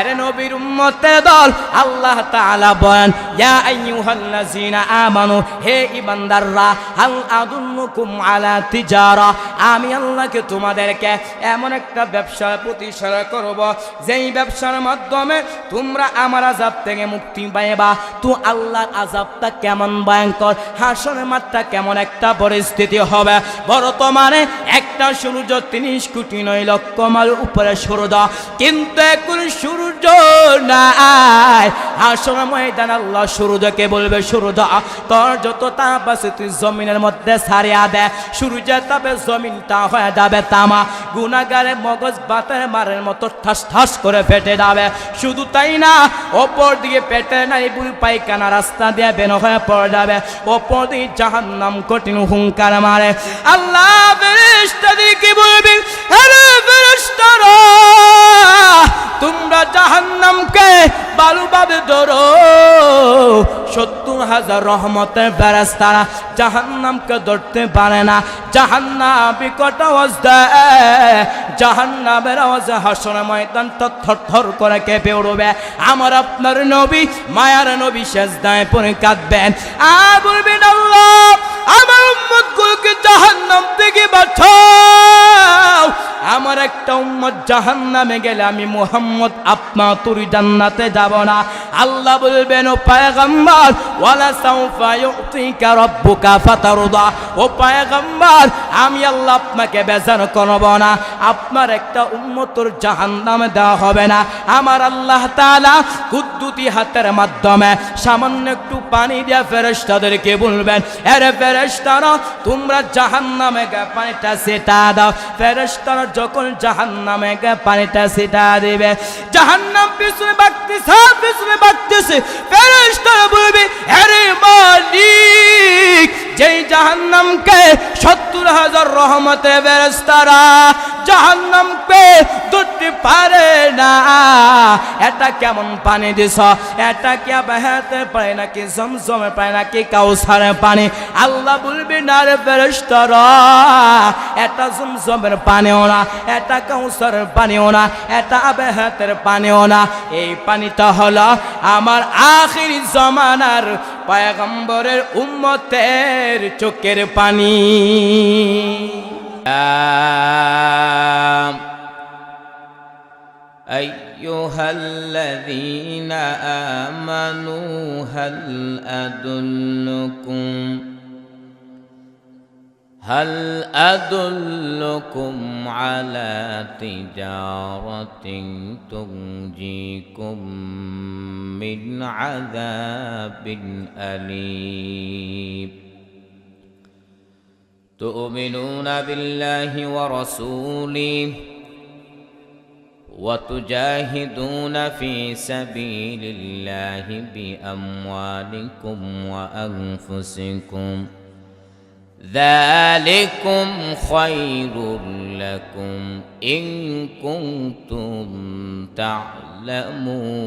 আরে নবীর উম্মতের দল আল্লাহ তাআলা বলেন ইয়া আইয়ুহাল্লাযীনা আমানু হে ঈমানদাররা হাল আদুল্লুকুম আলা তিজারা আমি আল্লাহকে তোমাদেরকে এমন একটা ব্যবসার প্রতিষ্ঠা করব যেই ব্যবসার মাধ্যমে তোমরা আমার আযাব থেকে মুক্তি পাইবা। তো আল্লাহর আযাবটা কেমন ভয়ঙ্কর, হাসরের মাঠটা কেমন একটা পরিস্থিতি হবে। বর্তমানে একটা সূর্য ৩০ কোটি ৯ লক্ষ মাইল উপরে সূর্য, কিন্তু এখন সূর্য নাই। হাসরের ময়দানে আল্লাহ সূর্যকে বলবে সূর্য তোর যত তাপ আছে তুই জমিনের মধ্যে ছাড়িয়া দে। সূর্যের তাপে জমিনটা হয়ে যাবে তামা, গুনাহগারের মগজ বাতের মারের মতো ঠাস ঠাস করে ফেটে যাবে। শুধু তাই না, ওপর দিকে পেটে নাই বুড়ি পায়খানা রাস্তা দিয়ে বের হয়ে পড়ে যাবে। ওপর দিকে জাহান্নাম কঠিন হুঙ্কার মারে। আল্লাহ ফেরেশতাদেরকে বলবে আরে ফেরেশতারা তোমরা জাহান্নামকে ভালোভাবে ধরো। ৭০,০০০ রহমতের ফেরেশতারা জাহান্নামকে ধরতে পারে না। জাহান্নাম বিকট আওয়াজ দেয়, জাহান্নামের আওয়াজে হাসরের ময়দানটা থরথর করে কেঁপে উঠবে। আমার আপনার নবী মায়ার নবী সেজদায় পড়ে কাঁদবেন আর বলবেন আল্লাহ আমার উম্মতগুলোকে জাহান্নাম থেকে বাঁচাও। আমার একটা উম্মত জাহান্নামে গেলে আমি মুহাম্মদ আপনার তুরি জান্নাতে যাব না। আল্লাহ বলবেন ও পয়গম্বর ওয়ালা সাউফা ইউতিকা রাব্বুকা ফাতারদা, ও পয়গম্বর আমি আল্লাহ আপনাকে বেজার করব না, আপনার একটা উম্মতর জাহান্নামে দেওয়া হবে না। আমার আল্লাহ তাআলা কুদ্দুতি হাতের মাধ্যমে সামান্য একটু পানি দিয়ে ফেরেশতাদেরকে বলবেন আরে ফেরেশতারা তোমরা জাহান্নামে গিয়ে পানিটা ছিটা দাও। ফেরেশতারা যখন জাহান্নামে গিয়ে পানিটা ছিটা দিবে, জাহান্নাম পিছনে বাঁকতেছে। ফেরেশতারা বলবে আরে মালিক যেই জাহান্নামকে ৭০,০০০ রহমতের ফেরেশতারা জাহান্নামকে ধরতে পারে না, এটা কেমন পানি দিছ? এটা কি বাহাতে পায় নাকি জমজমে পায় নাকি কাউসারের পানি? আল্লাহ বলবে না রে ফেরেশতারা এটা জমজমের পানিও না, এটা কাউসারের পানিও না, এটা বাহাতের পানিও না। এই পানিটা হলো আমার আখির জামানার পয়গম্বরের উম্মতের চোখের পানি। أيها الذين آمنوا هل أدلكم على تجارة تنجيكم من عذاب أليم تؤمنون بالله ورسوله وتجاهدون في سبيل الله بأموالكم وأنفسكم ذلكم خير لكم إن كنتم تعلمون.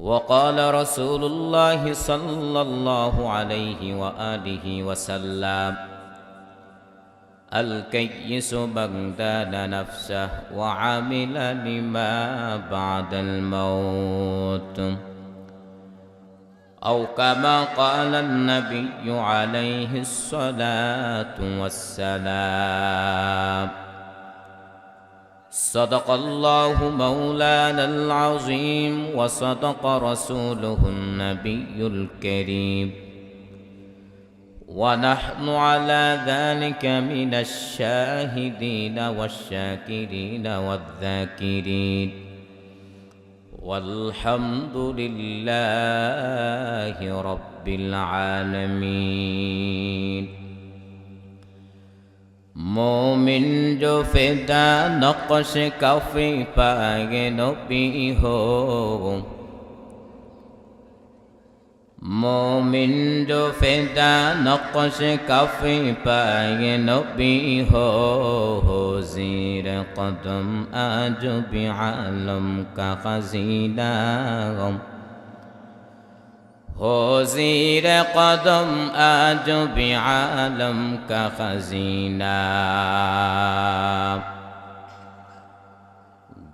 وقال رسول الله صلى الله عليه وآله وسلم الكيس من دان نفسه وعمل لما بعد الموت، أو كما قال النبي عليه الصلاة والسلام. صدق الله مولانا العظيم وصدق رسوله النبي الكريم، ونحن على ذلك من الشاهدين والشاكرين والذاكرين، والحمد لله رب العالمين. मोमिन जो फिदा नक्श कफी पागे नबी हो, मोमिन जो फिदा नक्श कफी पागे नबी हो ज़ीर कदम आज भी आलम का खज़ीना हो ज़ीर कदम आज भी आलम का खजीना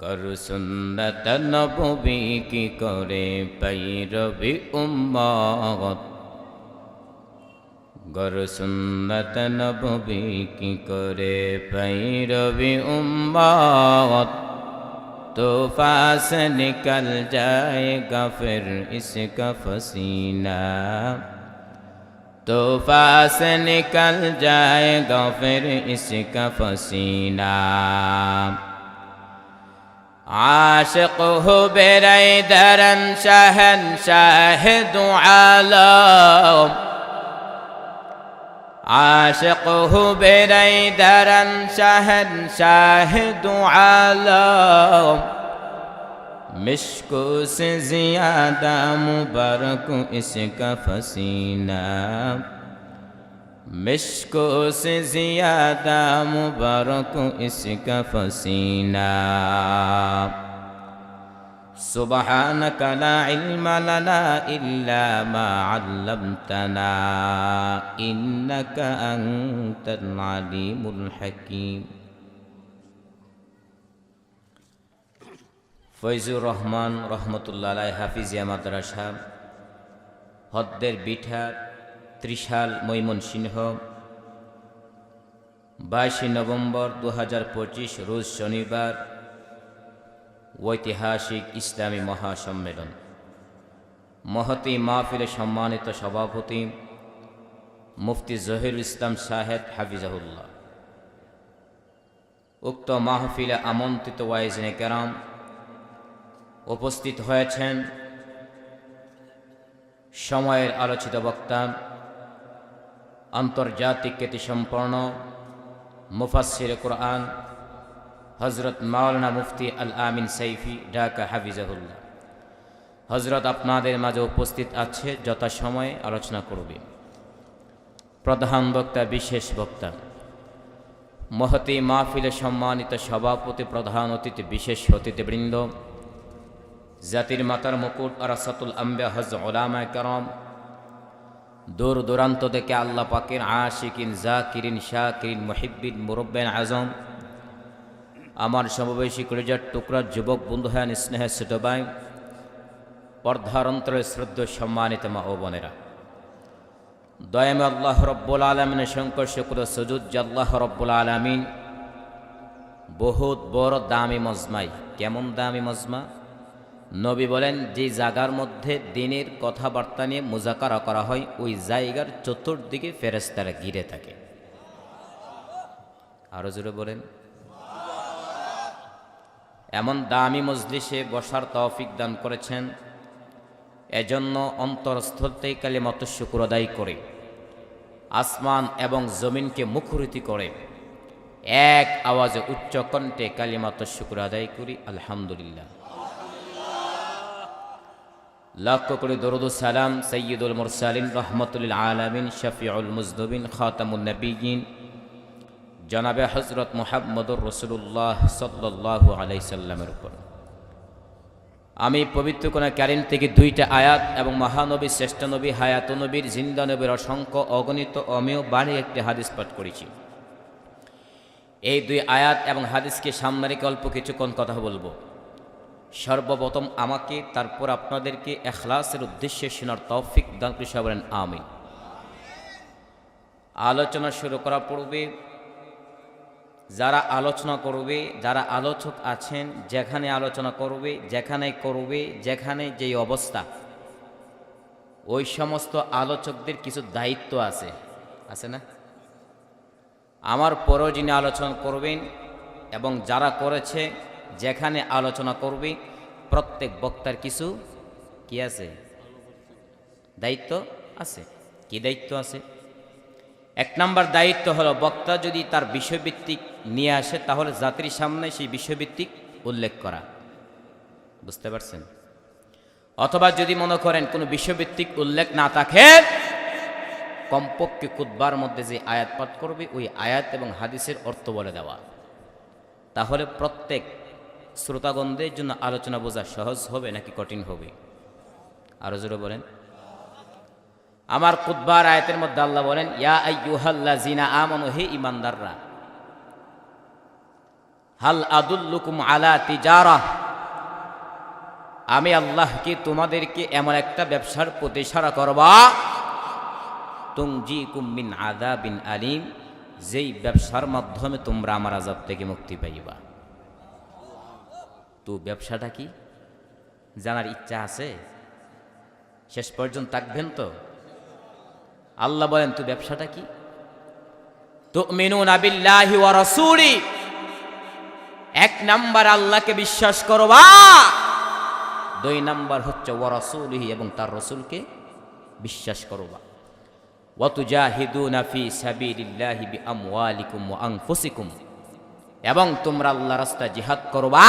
गर सुन्नत नबवी की करे पैरवी उम्मत गर सुन्नत नबवी की करे पैरवी उम्मत तूफ़ा से निकल जाएगा फिर इसका पसीना तूफ़ा से निकल जाएगा फिर इसका पसीना आशिक़ हो बेरे दरन शहन शाहिद आलम आशिक़ हो बेरे दरन शहन शाहिद आलम मिश्को से ज़ियादा मुबारक इसका पसीना मिश्को से ज़ियादा मुबारक इसका पसीना सुब्हानक ला इल्म लना इल्ला मा अल्लमतना इन्नका अंतल अलीमुल हकीम। ফয়জুর রহমান রহমতুল্লাহ আলাইহি হাফিজিয়া মাদ্রাসা হদ্দের বিঠা ত্রিশাল ময়মনসিংহ 22 নভেম্বর 2025 রোজ শনিবার ঐতিহাসিক ইসলামী মহাসম্মেলন মহতী মাহফিলে সম্মানিত সভাপতি মুফতি জহিরুল ইসলাম সাহেব হাফিজাহুল্লাহ উক্ত মাহফিলে আমন্ত্রিত ওয়াইজনে কেরাম উপস্থিত হয়েছেন সময়ের আলোচিত বক্তা আন্তর্জাতিক খ্যাতিসম্পন্ন মুফাসসির কুরআন হযরত মাওলানা মুফতি আল আমিন সাইফি ঢাকা হাফিজাহুল্লাহ হযরত আপনাদের মাঝে উপস্থিত আছে যথাসময়ে আলোচনা করবে। প্রধান বক্তা বিশেষ বক্তা মহতী মাহফিলে সম্মানিত সভাপতি প্রধান অতিথি বিশেষ অতিথিবৃন্দ জাতির মাতার মুকুট আরাসাতুল আম্বিয়া হযরত উলামায়ে কেরাম দূর দূরান্ত থেকে আল্লাহ পাকের আশিকিন জাকিরিন শাকিরিন মুহিব্বিন মুরব্বিন আজম আমার সমবয়সী কলিজার টুকরা যুবক বন্ধু হ্যান স্নেহের ছোট ভাই পর্দার অন্তরে শ্রদ্ধেয় সম্মানিত মা ও বোনেরা দয়াম আল্লাহ রব্বুল আলামিনের শঙ্কর শুকর সুজুদ যে আল্লাহ রব্বুল আলামিন বহুত বড় দামি মজমাই। কেমন দামি মজমা? নবী বলেন যে জায়গার মধ্যে দিনের কথাবার্তা নিয়ে মুজাকারা করা হয় ওই জায়গার চতুর্দিকে ফেরেশতারা ঘিরে থাকে। আরো জোরে বলেন। এমন দামি মজলিসে বসার তৌফিক দান করেছেন, এজন্য অন্তরস্থল থেকে কালিমাত শুকর আদায় করে আসমান এবং জমিনকে মুখরিত করে এক আওয়াজে উচ্চ কণ্ঠে কালিমাত শুকর আদায় করি আলহামদুলিল্লাহ। লাখ কোটি দরুদ ও সালাম সাইয়্যিদুল মুরসালিন রাহমাতুল আলামিন শফিউল মুজনবিন খাতামুন নবিয়্যিন জনাবে হযরত মুহাম্মদুর রাসূলুল্লাহ সাল্লাল্লাহু আলাইহি সাল্লামের উপর। আমি পবিত্র কোরআন কারীম থেকে দুইটা আয়াত এবং মহানবী শ্রেষ্ঠ নবী হায়াত নবীর জিন্দা নবীর অসংখ্য অগণিত অমেয় বাণী একটি হাদিস পাঠ করেছি। এই দুই আয়াত এবং হাদিসকে সামনে রেখে অল্প কিছুক্ষণ কথা বলবো। সর্বপ্রথম আমাকে তারপর আপনাদেরকে ইখলাসের উদ্দেশ্যে শোনার তৌফিক দান করে সবাই বলেন আমিন। আলোচনা শুরু করার পূর্বে যারা আলোচনা করবে, যারা আলোচক আছেন, যেখানে আলোচনা করবে, যেখানে যেই অবস্থা, ওই সমস্ত আলোচকদের কিছু দায়িত্ব আছে না? আমার পরেও যিনি আলোচনা করবেন এবং যারা করেছে যেখানে আলোচনা করবে প্রত্যেক বক্তার কিছু কি আছে? দায়িত্ব আছে। কি দায়িত্ব আছে? এক নম্বর দায়িত্ব হলো বক্তা যদি তার বিষয়ভিত্তিক নিয়ে আসে তাহলে জাতির সামনে সেই বিষয়ভিত্তিক উল্লেখ করা। বুঝতে পারছেন? অথবা যদি মনে করেন কোনো বিষয়ভিত্তিক উল্লেখ না থাকে, কমপক্ষে খুতবার মধ্যে যে আয়াত পাঠ করবে ওই আয়াত এবং হাদিসের অর্থ বলে দেওয়া। তাহলে প্রত্যেক শ্রোতাগণদের জন্য আলোচনা বোঝা সহজ হবে নাকি কঠিন হবে? আরো জোরে বলেন। আমার খুতবার আয়াতের মধ্যে আল্লাহ বলেন, ইয়া আইয়ুহাল্লাযিনা আমানু, হে ঈমানদাররা, হাল আদুল্লুকুম আলা তিজারা, আমি আল্লাহ কি তোমাদেরকে এমন একটা ব্যবসার প্রতি ইশারা করবা, তুনজিকুম মিন আযাবিন আলিম, যেই ব্যবসার মাধ্যমে তোমরা আমার আযাব থেকে মুক্তি পাইবা। তো ব্যবসাটা কি জানার ইচ্ছা আছে? শেষ পর্যন্ত থাকবেন তো? আল্লাহ বলেন, তো ব্যবসাটা কি? তুমিনুনা বিল্লাহি ওয়া রাসূলি, এক নাম্বার আল্লাহকে বিশ্বাস করবা, দুই নাম্বার হচ্ছে ওয়া রাসূলিহি, এবং তার রাসূলকে বিশ্বাস করবা। ওয়া তুজাহিদুনা ফি সাবিলিল্লাহি বিআমওয়ালিকুম ওয়া আনফুসিকুম, এবং তোমরা আল্লাহর রাস্তায় জিহাদ করবা।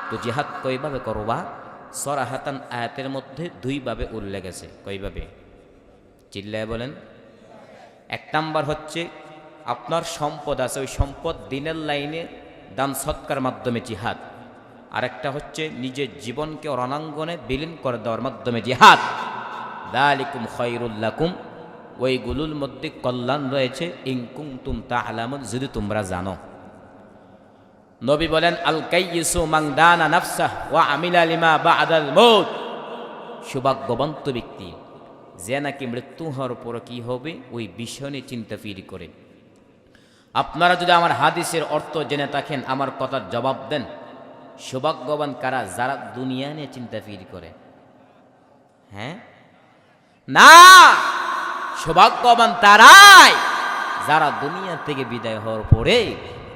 তো জিহাদ কয়ভাবে করবা? সরাহাতান আয়াতের মধ্যে দুইভাবে উল্লেখ আছে। কয়ভাবে? চিল্লায় বলেন। এক নাম্বার হচ্ছে আপনার সম্পদ আছে, ওই সম্পদ দিনের লাইনে দান সৎকার মাধ্যমে জিহাদ। আরেকটা হচ্ছে নিজের জীবনকে রণাঙ্গনে বিলীন করে দেওয়ার মাধ্যমে জিহাদ। যালিকুম খায়রুল লাকুম, ওইগুলোর মধ্যে কল্যাণ রয়েছে, ইন কুনতুম তা'লামুন, যদি তোমরা জানো। নবী বলেন, আল কাইয়িসু মান দানা নাফসাহ ওয়া আমিলা লিমা বা'দাল মউত, সৌভাগ্যবন্ত ব্যক্তি যে নাকি মৃত্যু হওয়ার পর কি হবে ওই বিষয় নিয়ে চিন্তা ফিরি করে। আপনারা যদি আমার হাদিসের অর্থ জেনে থাকেন, আমার কথার জবাব দেন। সৌভাগ্যবান কারা? যারা দুনিয়া নিয়ে চিন্তা ফিরি করে। হ্যাঁ না, সৌভাগ্যবান তারাই যারা দুনিয়া থেকে বিদায় হওয়ার পরে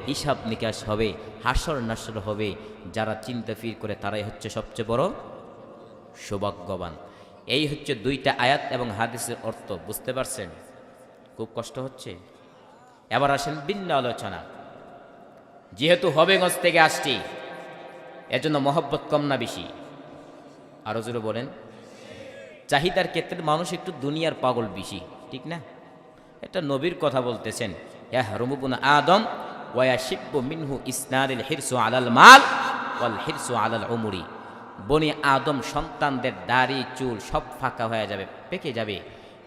হিসাব নিকাশ হবে, হাসর নাসর হবে, যারা চিন্তা ফির করে তারাই হচ্ছে সবচেয়ে বড় সৌভাগ্যবান। এই হচ্ছে দুইটা আয়াত এবং হাদিসের অর্থ। বুঝতে পারছেন? খুব কষ্ট হচ্ছে। এবার আসেন ভিন্ন আলোচনা। যেহেতু হবিগঞ্জ থেকে আসছি, এজন্য মহব্বত কম না বেশি? আরো জোরে বলেন। চাহিদার ক্ষেত্রে মানুষ একটু দুনিয়ার পাগল বেশি, ঠিক না? এটা নবীর কথা বলতেছেন, ইয়াহরুমু ইবনু আদম ওয়া ইয়াশিব্বু মিনহু ইসনাদুল হিরসু আলাল মাল ওয়াল হিরসু আলাল উমরি। বনি আদম সন্তানদের দাড়ি চুল সব ফাঁকা হয়ে যাবে, পেকে যাবে,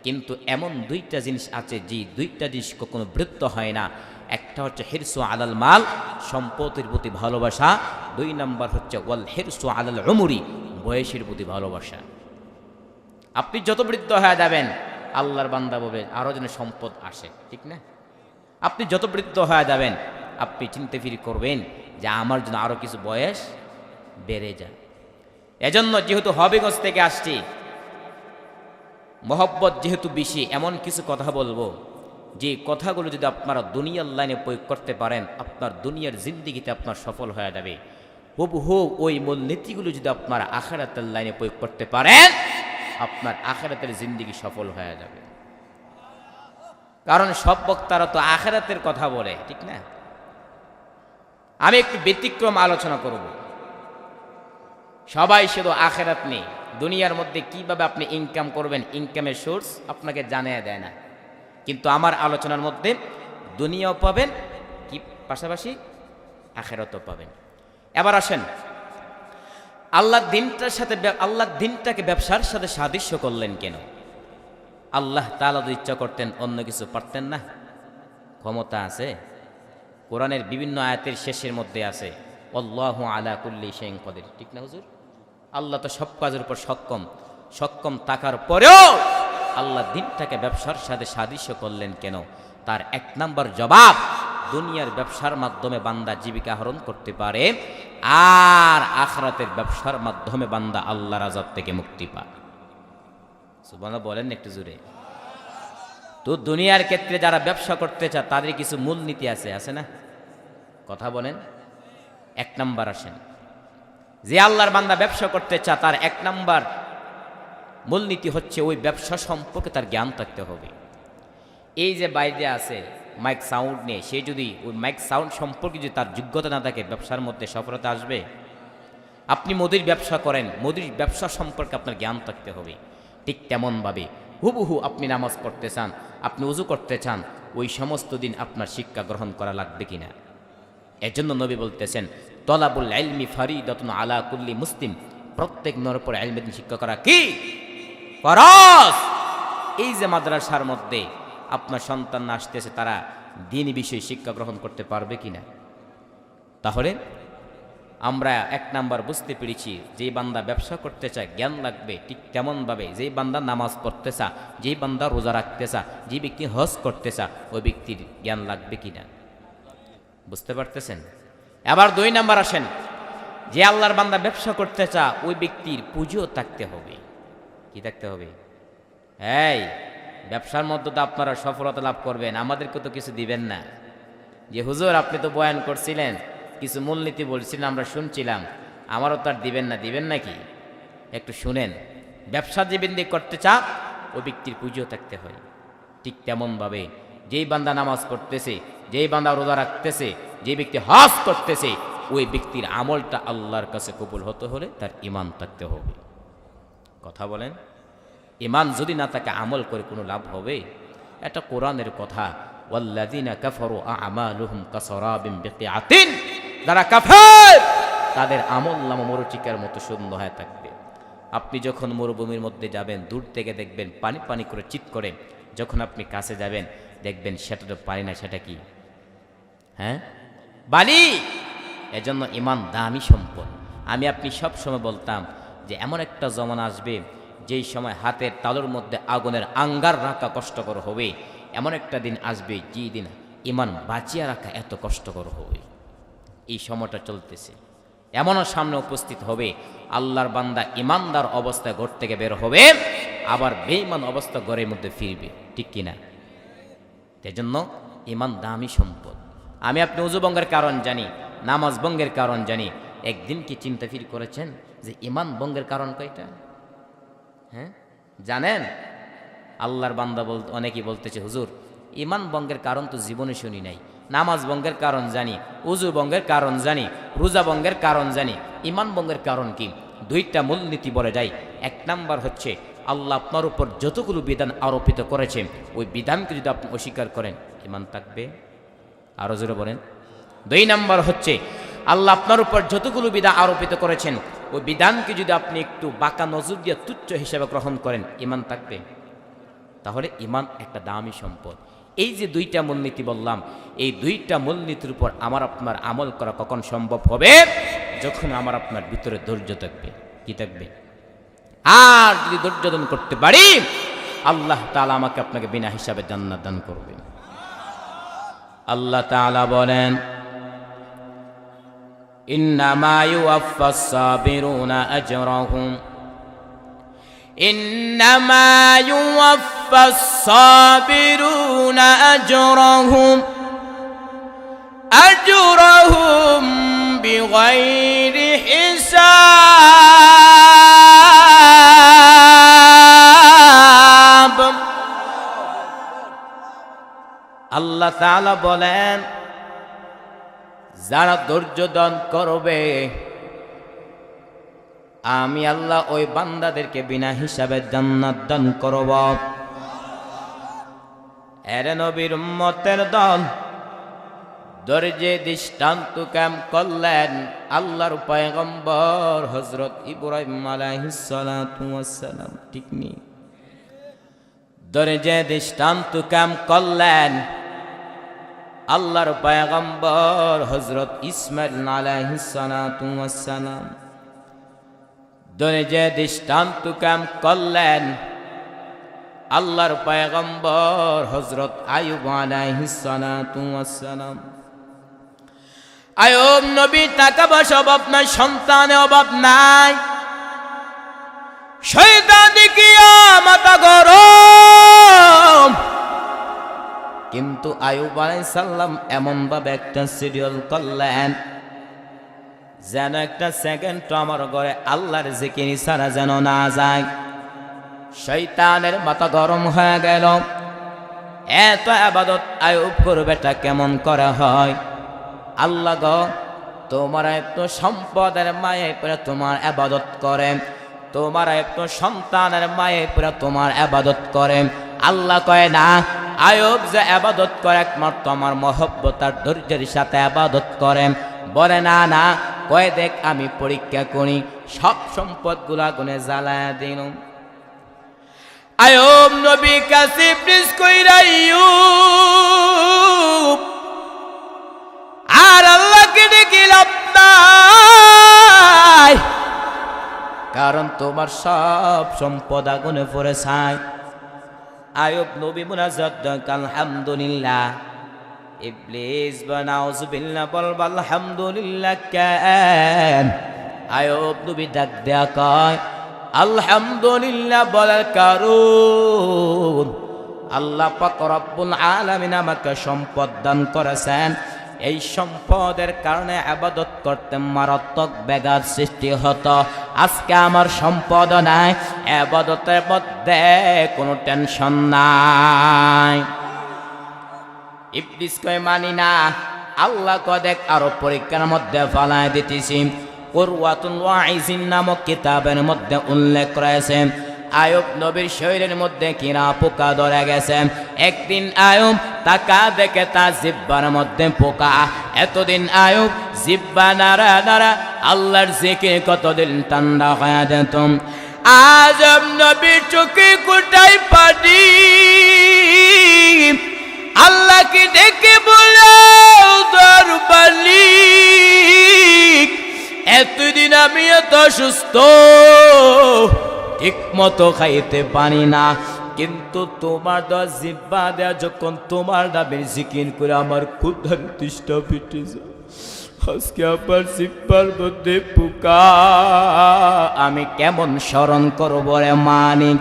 কিন্তু এমন দুইটা জিনিস আছে যে দুইটা জিনিস কখনো বৃদ্ধ হয় না। একটা হচ্ছে হিরসু আলাল মাল, সম্পত্তির প্রতি ভালোবাসা। দুই নাম্বার হচ্ছে ওয়াল হিরসু আলাল উমরি, বয়সের প্রতি ভালোবাসা। আপনি যত বৃদ্ধ হয়ে যাবেন, আল্লাহর বান্দা বলবে আরও যেন সম্পদ আসে, ঠিক না? আপনি যত বৃদ্ধ হয়ে যাবেন, আপনি চিন্তা ফিরি করবেন যে আমার জন্য আরও কিছু বয়স বেড়ে যায়। এজন্য যেহেতু হবিগঞ্জ থেকে আসছি, মহব্বত যেহেতু বেশি, এমন কিছু কথা বলবো যে কথাগুলো যদি আপনারা দুনিয়ার লাইনে প্রয়োগ করতে পারেন, আপনার দুনিয়ার জিন্দিগিতে আপনার সফল হয়ে যাবে। হুবহু ওই মূলনীতিগুলো যদি আপনারা আখিরাতের লাইনে প্রয়োগ করতে পারেন, আপনার আখিরাতের জিন্দিগি সফল হয়ে যাবে। কারণ সব বক্তারা তো আখিরাতের কথা বলে, ঠিক না? আমি একটু ব্যতিক্রম আলোচনা করব। সবাই শুধু আখিরাত নেই, দুনিয়ার মধ্যে কিভাবে আপনি ইনকাম করবেন, ইনকামের সোর্স আপনাকে জানিয়ে দেয় না। কিন্তু আমার আলোচনার মধ্যে দুনিয়াও পাবেন, কি পাশাপাশি আখিরাতও পাবেন। এবার আসেন, আল্লাহর দিনটাকে ব্যবসার সাথে সাদৃশ্য করলেন কেন? আল্লাহ তাআলা যদি ইচ্ছা করতেন অন্য কিছু পারতেন না? ক্ষমতা আছে। কোরআনের বিভিন্ন আয়াতের শেষের মধ্যে আছে আল্লাহু আলা কুল্লি শাইইন কাদির, ঠিক না হুজুর? আল্লাহ তো সব কাজের উপর সক্ষম থাকার পরেও আল্লাহ দিনটাকে ব্যবসার সাথে সাদৃশ্য করলেন কেন? তার এক নাম্বার জবাব, দুনিয়ার ব্যবসার মাধ্যমে বান্দা জীবিকা আহরণ করতে পারে, আর আখিরাতের ব্যবসার মাধ্যমে বান্দা আল্লাহর আযাব থেকে মুক্তি পায়। সুবহানাল্লাহ বলেন একটু জোরে। তো দুনিয়ার ক্ষেত্রে যারা ব্যবসা করতে চায় তাদের কিছু মূলনীতি আছে না? কথা বলেন। এক নাম্বার আসেন, যে আল্লাহর বান্দা ব্যবসা করতে চায় তার এক নাম্বার মূলনীতি হচ্ছে ওই ব্যবসা সম্পর্কে তার জ্ঞান থাকতে হবে। এই যে বাইরে আছে মাইক সাউন্ড নিয়ে, সে যদি ওই মাইক সাউন্ড সম্পর্কে যদি তার যোগ্যতা না থাকে, ব্যবসার মধ্যে সফলতা আসবে? আপনি মুদির ব্যবসা করেন, মুদির ব্যবসা সম্পর্কে আপনার জ্ঞান থাকতে হবে। ঠিক তেমনভাবে হুবহু আপনি নামাজ পড়তে চান, আপনি উযু করতে চান, ওই সমস্ত দিন আপনার শিক্ষা গ্রহণ করা লাগবে কিনা? এজন্য নবী বলতেছেন, তলাবুল ইলমি ফারিদাতুন আলা কুল্লি মুসলিম, প্রত্যেক নরের উপর ইলমের শিক্ষা করা কি ফরজ। এই যে মাদ্রাসার মধ্যে আপনার সন্তান আসতেছে, তারা দ্বীনি বিষয়ে শিক্ষা গ্রহণ করতে পারবে কিনা? তাহলে আমরা এক নাম্বার বুঝতে পেরেছি, যেই বান্দা ব্যবসা করতে চায় জ্ঞান লাগবে, ঠিক তেমনভাবে যেই বান্দা নামাজ পড়তে চা, যেই বান্দা রোজা রাখতে চা, যে ব্যক্তি হজ করতে চা, ওই ব্যক্তির জ্ঞান লাগবে কিনা? বুঝতে পারতেছেন? এবার 2 নাম্বার আসেন, যে আল্লাহর বান্দা ব্যবসা করতে চা, ওই ব্যক্তির পুঁজিও থাকতে হবে। কি থাকতে হবে? এই ব্যবসার মধ্যে তো আপনারা সফলতা লাভ করবেন, আমাদেরকে তো কিছু দিবেন না। যে হুজুর আপনি তো বয়ান করছিলেন, কিছু মূলনীতি বলছিলেন, আমরা শুনছিলাম, আমারও তো আর দিবেন না, দিবেন নাকি? একটু শুনেন। ব্যবসা যে ব্যক্তি করতে চা, ওই ব্যক্তির পুঁজিও থাকতে হয়। ঠিক তেমনভাবে যেই বান্দা নামাজ পড়তেছে, যেই বান্দা রোজা রাখতেছে, যে ব্যক্তি হজ করতেছে, ওই ব্যক্তির আমলটা আল্লাহর কাছে কবুল হতে হলে তার ঈমান থাকতে হবে। কথা বলেন? ঈমান যদি না থাকে আমল করে কোনো লাভ হবে? এটা কোরআনের কথা। ওয়াল্লাযিনা কাফারু আ'মালুহুম কাসারাবিন বিকিআতিন, যারা কাফের তাদের আমল নামা মরুচিকার মতো শূন্য হয়ে থাকবে। আপনি যখন মরুভূমির মধ্যে যাবেন, দূর থেকে দেখবেন পানি পানি করে চিৎ করে, যখন আপনি কাছে যাবেন দেখবেন সেটা তো পানি না, সেটা কি? হ্যাঁ, বালি। এজন্য ঈমান দামি সম্পদ। আমি আপনি সব সময় বলতাম যে এমন একটা জমানা আসবে যেই সময় হাতের তালুর মধ্যে আগুনের আঙ্গার রাখা কষ্টকর হবে। এমন একটা দিন আসবে যেই দিন ঈমান বাঁচিয়ে রাখা এত কষ্টকর হবে। এই সময়টা চলতেছে। এমনও সামনে উপস্থিত হবে, আল্লাহর বান্দা ঈমানদার অবস্থায় ঘর থেকে বের হবে, আবার বেঈমান অবস্থা ঘরের মধ্যে ফিরবে। ঠিক কিনা? এজন্য ঈমান দামি সম্পদ। আমি আপনি ওযু ভঙ্গের কারণ জানি, নামাজ ভঙ্গের কারণ জানি। একদিন কি চিন্তা ফির করেছেন যে ঈমান ভঙ্গের কারণ কয়টা? হ্যাঁ, জানেন? আল্লাহর বান্দা অনেকেই বলতেছে, হুজুর ঈমান ভঙ্গের কারণ তো জীবনে শুনি নাই। নামাজ ভঙ্গের কারণ জানি, ওযু ভঙ্গের কারণ জানি, রোজা ভঙ্গের কারণ জানি, ঈমান ভঙ্গের কারণ কি? 2টা মূলনীতি বলে যায়। 1 নাম্বার হচ্ছে, আল্লাহ আপনার উপর যতগুলো বিধান আরোপিত করেছেন, ওই বিধানকে যদি আপনি অস্বীকার করেন, ঈমান থাকবে? আরো জোরে বলেন। 2 নাম্বার হচ্ছে, আল্লাহ আপনার উপর যতগুলো বিধান আরোপিত করেছেন, ওই বিধানকে যদি আপনি একটু বাঁকা নজর দিয়ে তুচ্ছ হিসেবে গ্রহণ করেন, ঈমান থাকবে? তাহলে ঈমান একটা দামি সম্পদ। এই যে 2টা মূলনীতি বললাম, এই 2টা মূলনীতির উপর আমার আপনার আমল করা কখন সম্ভব হবে? যখন আমার আপনার ভিতরে ধৈর্য থাকবে। কি থাকবে? আর যদি ধৈর্য ধারণ করতে পারি, আল্লাহ তাআলা আমাকে আপনাকে বিনা হিসাবে জান্নাত দান করবে। আল্লাহ তাআলা বলেন, ইন্নামা ইউওয়াফাস সাবিরুনা আজরাহুম, ইন্নামা ইউওয়াফাস সাবিরুনা আজরাহুম বিগাইরি হিসাব। আল্লাহ তাআলা বলেন, যারা ধৈর্য দান করবে, আমি আল্লাহ ওই বান্দাদেরকে বিনা হিসাবে জান্নাত দান করব। এর নবীর উম্মতের দল ধৈর্যে দৃষ্টান্ত কায়েম করলেন আল্লাহর পয়গম্বর হযরত ইব্রাহিম আলাইহিস সালাতু ওয়াস সালাম। ঠিক নি? ধৈর্যে দৃষ্টান্ত কায়েম করলেন আল্লাহর পয়গম্বর হযরত ইসমাঈল আলাইহিস সালাতু ওয়াস সালাম। ধৈর্যে দৃষ্টান্ত কায়েম করলেন আল্লাহর পয়গম্বর হযরত আইয়ুব আলাইহিস সালাতু ওয়াস সালাম। আইয়ুব নবী টাকা পয়সা অভাব নাই, সন্তানের অভাব নাই, শয়তান দেখিয়া মাথা গরম। কিন্তু আইয়ুব আলাইহিস সালাম এমন ভাবে একটা সিরিয়াল করলেন যেন একটা সেকেন্ড আমার ঘরে আল্লাহর জিকির ছাড়া যেন না যায়। শয়তানের মাথা গরম হয়ে গেল। এত ইবাদত আইয়ুব করবে, এটা কেমন করা হয়? আল্লাহ গো, তোমার এত সম্পদের মায়ে পরে তোমার ইবাদত করে, তোমার এত সন্তানের মায়ে পরে তোমার ইবাদত করে। আল্লাহ কয় না, আইয়ুব যে ইবাদত করে একমাত্র আমার মহব্বত আর ধৈর্যের সাথে ইবাদত করে। বলে না না, কয় দেখ আমি পরীক্ষা করি, সব সম্পদগুলা গুনে জ্বালায় দিন। আয়ুব নবী কাছে ইবলিস কইরা আইয়ুব আর আল্লাহকে ডেকে লাভ নাই, কারণ তোমার সব সম্পদ আগুনে পড়ে ছাই। আয়ুব নবী মুনাজাত ডাক আলহামদুলিল্লাহ। ইবলিস বা নাউজুবিল্লাহ বলবা আলহামদুলিল্লাহ কেন? আয়ুব নবী ডাক দেয়া কয় আলহামদুলিল্লাহ বলার কারণ আল্লাহ পাক রব্বুল আলামিন আমাকে সম্পদ দান করেছেন, এই সম্পদের কারণে ইবাদত করতে মারাত্মক ব্যাঘাত সৃষ্টি হতো। আজকে আমার সম্পদ নাই, ইবাদতের মধ্যে কোনো টেনশন নাই। ইবলিস কয় মানি না। আল্লাহ কয় দেখ আরো পরীক্ষার মধ্যে ফালায় দিতেছি। কুরওয়াতুল ওয়াইজিন নামক কিতাবের মধ্যে উল্লেখ রয়েছে আয়ুব নবীর শরীরের মধ্যে কিনা পোকা ধরে গেছে। একদিন আয়ুব তাকা দেখে তার জিহ্বার মধ্যে পোকা। এতদিন আয়ুব জিহ্বা নাড়া নাড়া আল্লাহর জিকির কতদিন ঠান্ডা হয়ে যেত। আজব নবীর চোখে কোটাই পানি, আল্লাহকে ডেকে বলে দরবালি এতদিন আমি এত সুস্থ, ঠিক মতো খাইতে পারি না, কিন্তু তোমার দেওয়া জিহ্বা দেয়া যখন তোমার নামের জিকির করে আমার ক্ষুধার তৃষ্ণা পেটে যায়, আজকে আমার জিহ্বার মধ্যে পোকা, আমি কেমন স্মরণ করবো রে মানিক।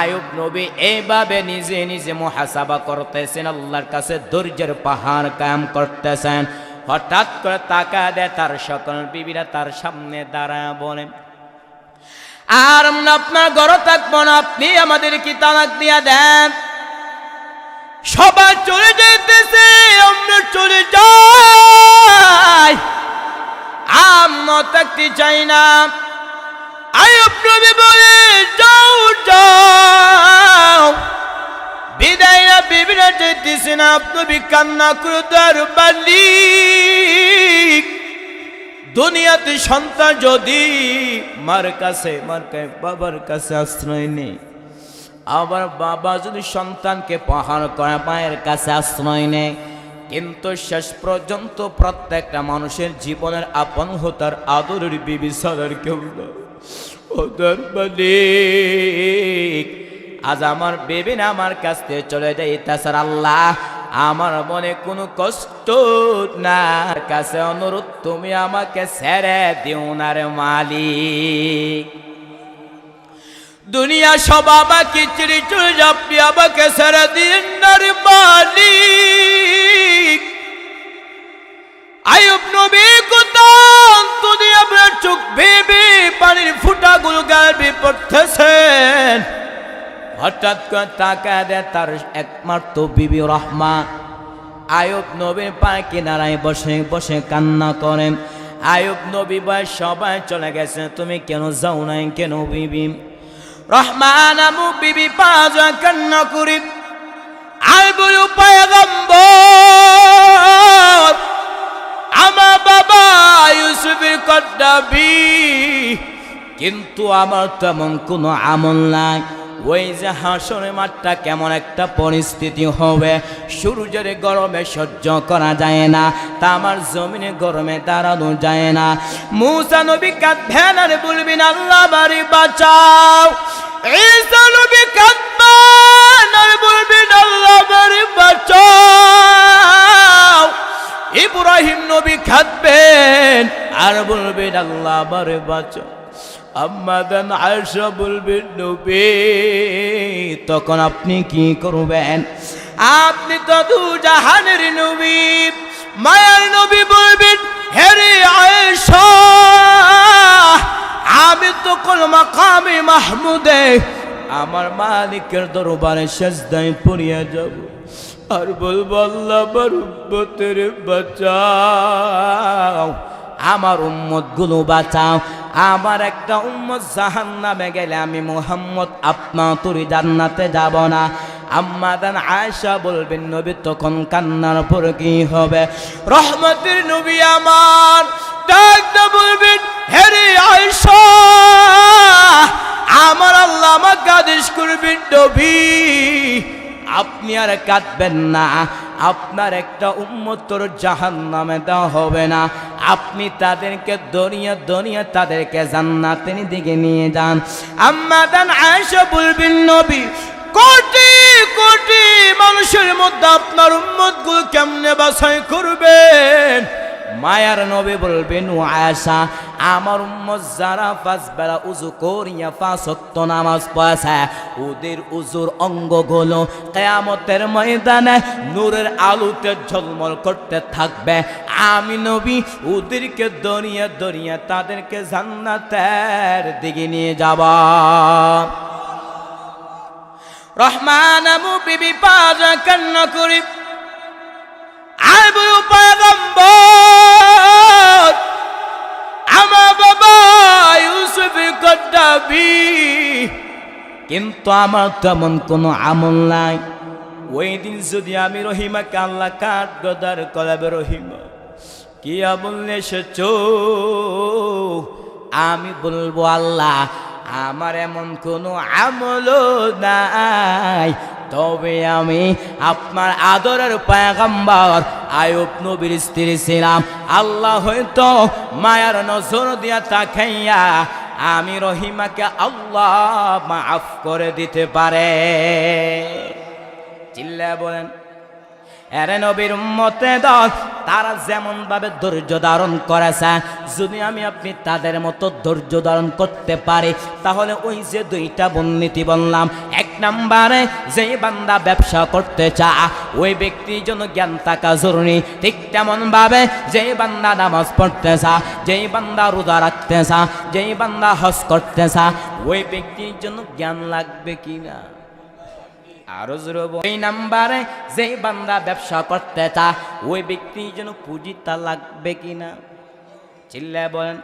আয়ুব নবী এইভাবে নিজে নিজে মুহাসাবা করতেছেন, আল্লাহর কাছে ধৈর্যের পাহাড় কায়েম করতেছেন। হঠাৎ করে তাকা দেয় তার সকল বিবিরা তার সামনে দাঁড়ায় বলেন আর আমরা আপনার ঘরে থাকবো না, আপনি আমাদের কি তালাক দিয়া দেন। সবাই চলে যেতেছে, আমরা চলে যাই, আমরা থাকতে চাই না। আয়ুব নবী বলে যাও যাও, বিদায় না বিবিরা যেতেছে না। আপনি কান্না করে দরবালি দুনিয়াতে সন্তান যদি মার কাছে বাবার কাছে আশ্রয় নেই, আবার বাবা যদি সন্তানকে পাহাড় করে মায়ের কাছে আশ্রয় নেয়, কিন্তু শেষ পর্যন্ত প্রত্যেকটা মানুষের জীবনের আপন হতার আদরের বিবি ছাড়ার কেউ না। ওদের মালিক আজ আমার বেবি না আমার কাছ থেকে চলে যায়, তাছাড়া আল্লাহ আমার মনে কোনো কষ্ট না, কাছে অনুরোধ তুমি আমাকে ছেড়ে দিও না রে মালিক। দুনিয়া সব আমাকে চিড়ি চলে যাবি, আমাকে ছেড়ে দিন না রে মালিক। আয়ুব নবী কোথাও যদি আপনার চোখ ভেবে পানির ফুটাগুলো গায়ে পড়তেছেন, হঠাৎ করে তাকা দেয় তার একমাত্র বিবি রহমা। আয়ুব নবীর পায়ে কিনারায় বসে বসে কান্না করেন। আয়ুব নবী ভাই সবাই চলে গেছে, তুমি কেন যাও নাই কেন বিবি? রহমান আমু বিবি পাঁচ কান্না করি আর বলু পয়গম্বর আমার বাবা ইউসুফের কদ্দাবি, কিন্তু আমার তেমন কোনো আমল নাই। ওই যে হাসরের মাঠটা কেমন একটা পরিস্থিতি হবে, সূর্যের গরমে সহ্য করা যায় না, তা আমার জমিনে গরমে দাঁড়ানো যায় না। মুসা নবী কাঁদবেন আর বলবেন আল্লাহ বাড়ি বাঁচাও। ঈসা নবী কাঁদবেন আর বলবেন আল্লাহ বাড়ি বাঁচাও। ইব্রাহিম নবী কাঁদবেন আর বলবেন আল্লাহ বাড়ি বাঁচাও। আম্মাদান আয়েশা বলবেন নবী তখন আপনি কি করবেন? আপনি তো দুজাহানের নবী, মায়ার নবী বলবেন হে রে আয়েশা আমি তো কোন মাকামে মাহমুদে আমার মালিকের দরবারে সেজদায় পড়িয়া যাব আর বলবো আল্লাহ আমার উম্মতের বাঁচাও, আমার উম্মত গুলো বাঁচাও। আমার একটা উম্মত জাহান্নামে গেলে আমি মুহাম্মদ আপনার তোরে জান্নাতে যাব না। আম্মাদান আয়েশা বলবেন নবী তখন কান্নার পর কি হবে? রহমতের নবী আমার ডাকতে বলবেন হে রে আয়েশা আমার আল্লাহ আমাকে আদেশ করবেন নবী আপনি আর কাঁদবেন না, আপনার একটা উম্মতর জাহান্নামে দেওয়া হবে না, আপনি তাদেরকে দরিয়া দরিয়া তাদেরকে জান্নাতের দিকে নিয়ে যান। আম্মা জান আয়েশা বলবেন নবী কোটি কোটি মানুষের মধ্যে আপনার উম্মতগুলো কেমনে বাছাই করবেন? মায়ার নবী বলবেন ও আয়েশা আমার উম্মত যারা পাঁচ বেলা উযু করিয়া পাঁচ ওয়াক্ত নামাজ পড়ে ওদের উযুর অঙ্গগুলো কিয়ামতের ময়দানে নূরের আলোতে ঝলমল করতে থাকবে। আমি নবী ওদেরকে দরিয়া দরিয়া তাদেরকে জান্নাতের দিকে নিয়ে যাব। রহমান আমু বিবি পাজা কান্না করি আবু পয়গম্বর আমার বাবা ইউসুফ কদ্দাবি, কিন্তু আমার তেমন কোনো আমল নাই। ওই দিন যদি আমি রহিমাকে আল্লাহ কাঠ গদার করাবে রহিমা কি আমল এসেছো, আমি বলবো আল্লাহ আমার এমন কোনো আমল নাই, তবে আমি আপনার আদরের পয়গম্বর আইয়ুব নবীর স্ত্রী ছিলাম। আল্লাহ হয়তো মায়ার নজর দিয়া তাকাইয়া আমি রহিমাকে আল্লাহ মাফ করে দিতে পারে। চিল্লা বলেন এরে নবীর উম্মতে দল তারা যেমন ভাবে ধৈর্য ধারণ করেছে, যদি আমি আপনি তাদের মতো ধৈর্য ধারণ করতে পারি তাহলে ওই যে দুইটা বর্ণিতি বললাম, এক নম্বরে যেই বান্দা ব্যবসা করতে চায় ওই ব্যক্তির জন্য জ্ঞান থাকা জরুরি, ঠিক তেমন ভাবে যেই বান্দা নামাজ পড়তে চায়, যেই বান্দা রোজা রাখতে চায়, যেই বান্দা হজ করতে চায় ওই ব্যক্তির জন্য জ্ঞান লাগবে কিনা? আরো জোরে এই নাম্বারে যেই বান্দা ব্যবসা করতে চায় ওই ব্যক্তির জন্য পুঁজিটা লাগবে কিনা? চিল্লায় বলেন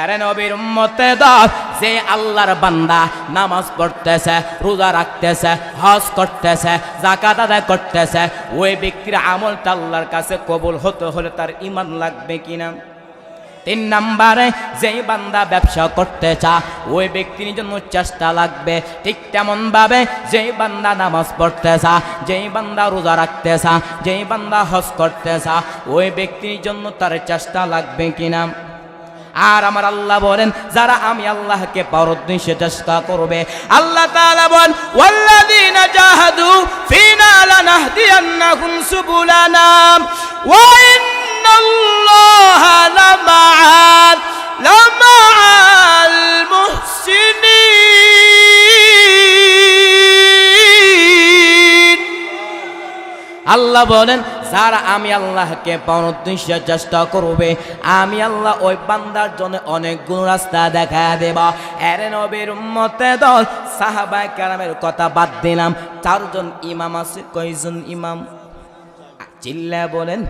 আরে নবীর উম্মতে দল যে আল্লাহর বান্দা নামাজ পড়তেছে, রোজা রাখতেছে, হজ করতেছে, যাকাত আদায় করতেছে ওই ব্যক্তির আমলটা আল্লাহর কাছে কবুল হতে হলে তার ঈমান লাগবে কিনা? তিন নম্বরে যেই বান্দা ব্যবসা করতে চায় ওই ব্যক্তির জন্য চেষ্টা লাগবে, ঠিক তেমন ভাবে যেই বান্দা নামাজ পড়তে চায়, যেই বান্দা রোজা রাখতে চায়, যেই বান্দা হজ করতে চায় ওই ব্যক্তির জন্য তার চেষ্টা লাগবে কিনা? আর আমার আল্লাহ বলেন যারা আমি আল্লাহকে পাওয়ার উদ্দেশ্যে চেষ্টা করবে, আল্লাহ তাআলা বলেন ওয়াল্লাযীনা জাহাদু ফীনা লানাহদিয়ান্নাহুম সুবুলানা ওয়া ইন্নাল্লাহা লামা'আল মুহসিনিন। আল্লাহ বলেন যারা আমি আল্লাহকে পাওয়ার উদ্দেশ্যে চেষ্টা করবে আমি আল্লাহ ওই বান্দার জন্য অনেকগুলো রাস্তা দেখা দেব। এরে নবীর উম্মতে দল সাহাবায়ে কেরামের কথা বাদ দিলাম, চারজন ইমাম আছে। কয়জন ইমাম? চিল্লা বলেন।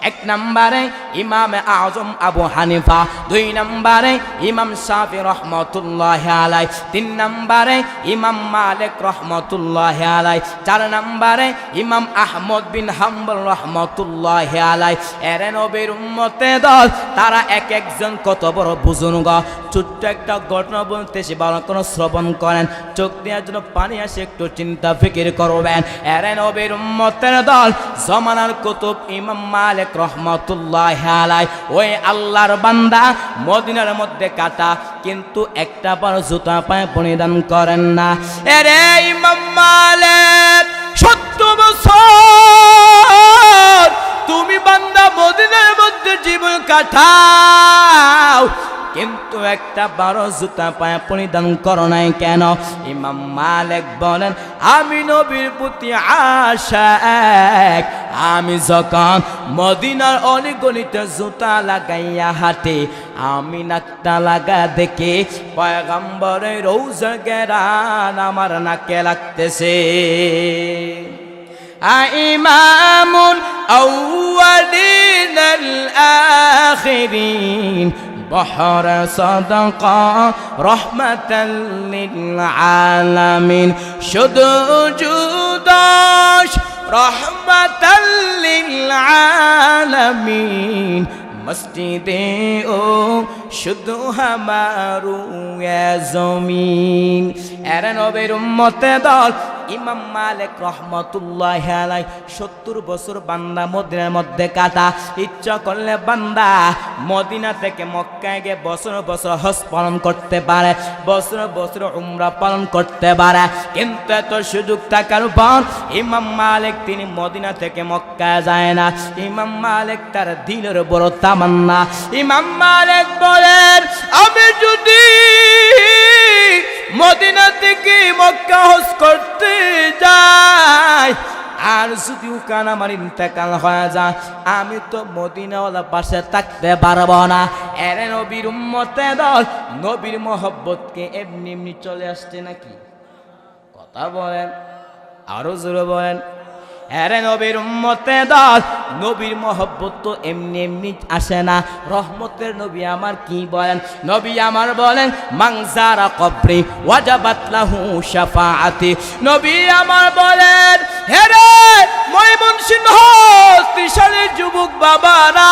এক নম্বরে ইমামে আজম আবু হানিফা, দুই নম্বরে ইমাম শাফি রহমতুল্লাহি আলাইহি, তিন নম্বরে ইমাম মালিক রহমতুল্লাহি আলাইহি, চার নম্বরে ইমাম আহমদ বিন হাম্বল রহমতুল্লাহি আলাইহি। এরে নবীর উম্মতে দল তারা এক একজন কত বড় বুজুর্গ। ছোট্ট একটা ঘটনা বলতেছি, ভালো কোনো শ্রবণ করেন, চোখ দেওয়ার জন্য পানি আসে, একটু চিন্তা ফিকির করবেন। এরে নবীর উম্মতের দল জমানার কুতুব ইমাম মালিক রহমতুল্লাহি আলাইহি ওই আল্লাহর বান্দা মদিনার মধ্যে কাটা, কিন্তু একটা বার জুতা পায়ে পরিধান করেন না। এরে ইমাম মালিক 70 বছর তুমি বান্দা মদিনার মধ্যে জীবন কাটাও, কিন্তু একটা বড় জুতা পায়ে পরিধান করো নাই কেন? ইমাম মালিক বলেন আমি নবীর প্রতি আশাক, আমি যখন মদিনার অলিগলিতে জুতা লাগাইয়া হাঁটি আমি নাকটা লাগা দেখে পয়গম্বরের রওজা গেরান আমার নাকে লাগতেছে। ইমামুল আউয়ালিন আল আখিরিন بحر صدقة رحمة للعالمين শুধু জুদাস رحمة للعالمين মসজিদে ও শুধু হামারু এ জমিন। এর নবীর উম্মতে দল ইমাম মালিক রহমতুল্লাহি আলাইহি 70 বছর বান্দা মদিনার মধ্যে কাটা। ইচ্ছা করলে বান্দা মদিনা থেকে মক্কায় গিয়ে বছর বছর হজ পালন করতে পারে, বছর বছর উমরা পালন করতে পারে, কিন্তু এত সুযোগ থাকার পর ইমাম মালিক তিনি মদিনা থেকে মক্কায় যায় না। ইমাম মালিক তার দিলের বড় তামান্না। ইমাম মালিক বলেন, আমি যদি মদিনা থেকে মক্কা হজ করতে যাই, আর যদি ওখানে আমার ইন্তেকাল হয়ে যায়, আমি তো মদিনাওয়ালা পাশে থাকতে পারবো না। এর নবীর উম্মতে দল নবীর মহব্বতকে এমনি এমনি চলে আসছে নাকি? কথা বলেন, আরো জোরে বলেন। এরে নবীর উম্মতে দল নবীর মহব্বত তো এমনি এমনি আসে না। রহমতের নবী আমার কি বলেন? নবী আমার বলেন, মাংজারা কবরি ওয়াজাবাত লাহু শাফাআতি। নবী আমার বলেন, হে রে ময়মনসিংহ ত্রিশালের যুবক বাবারা,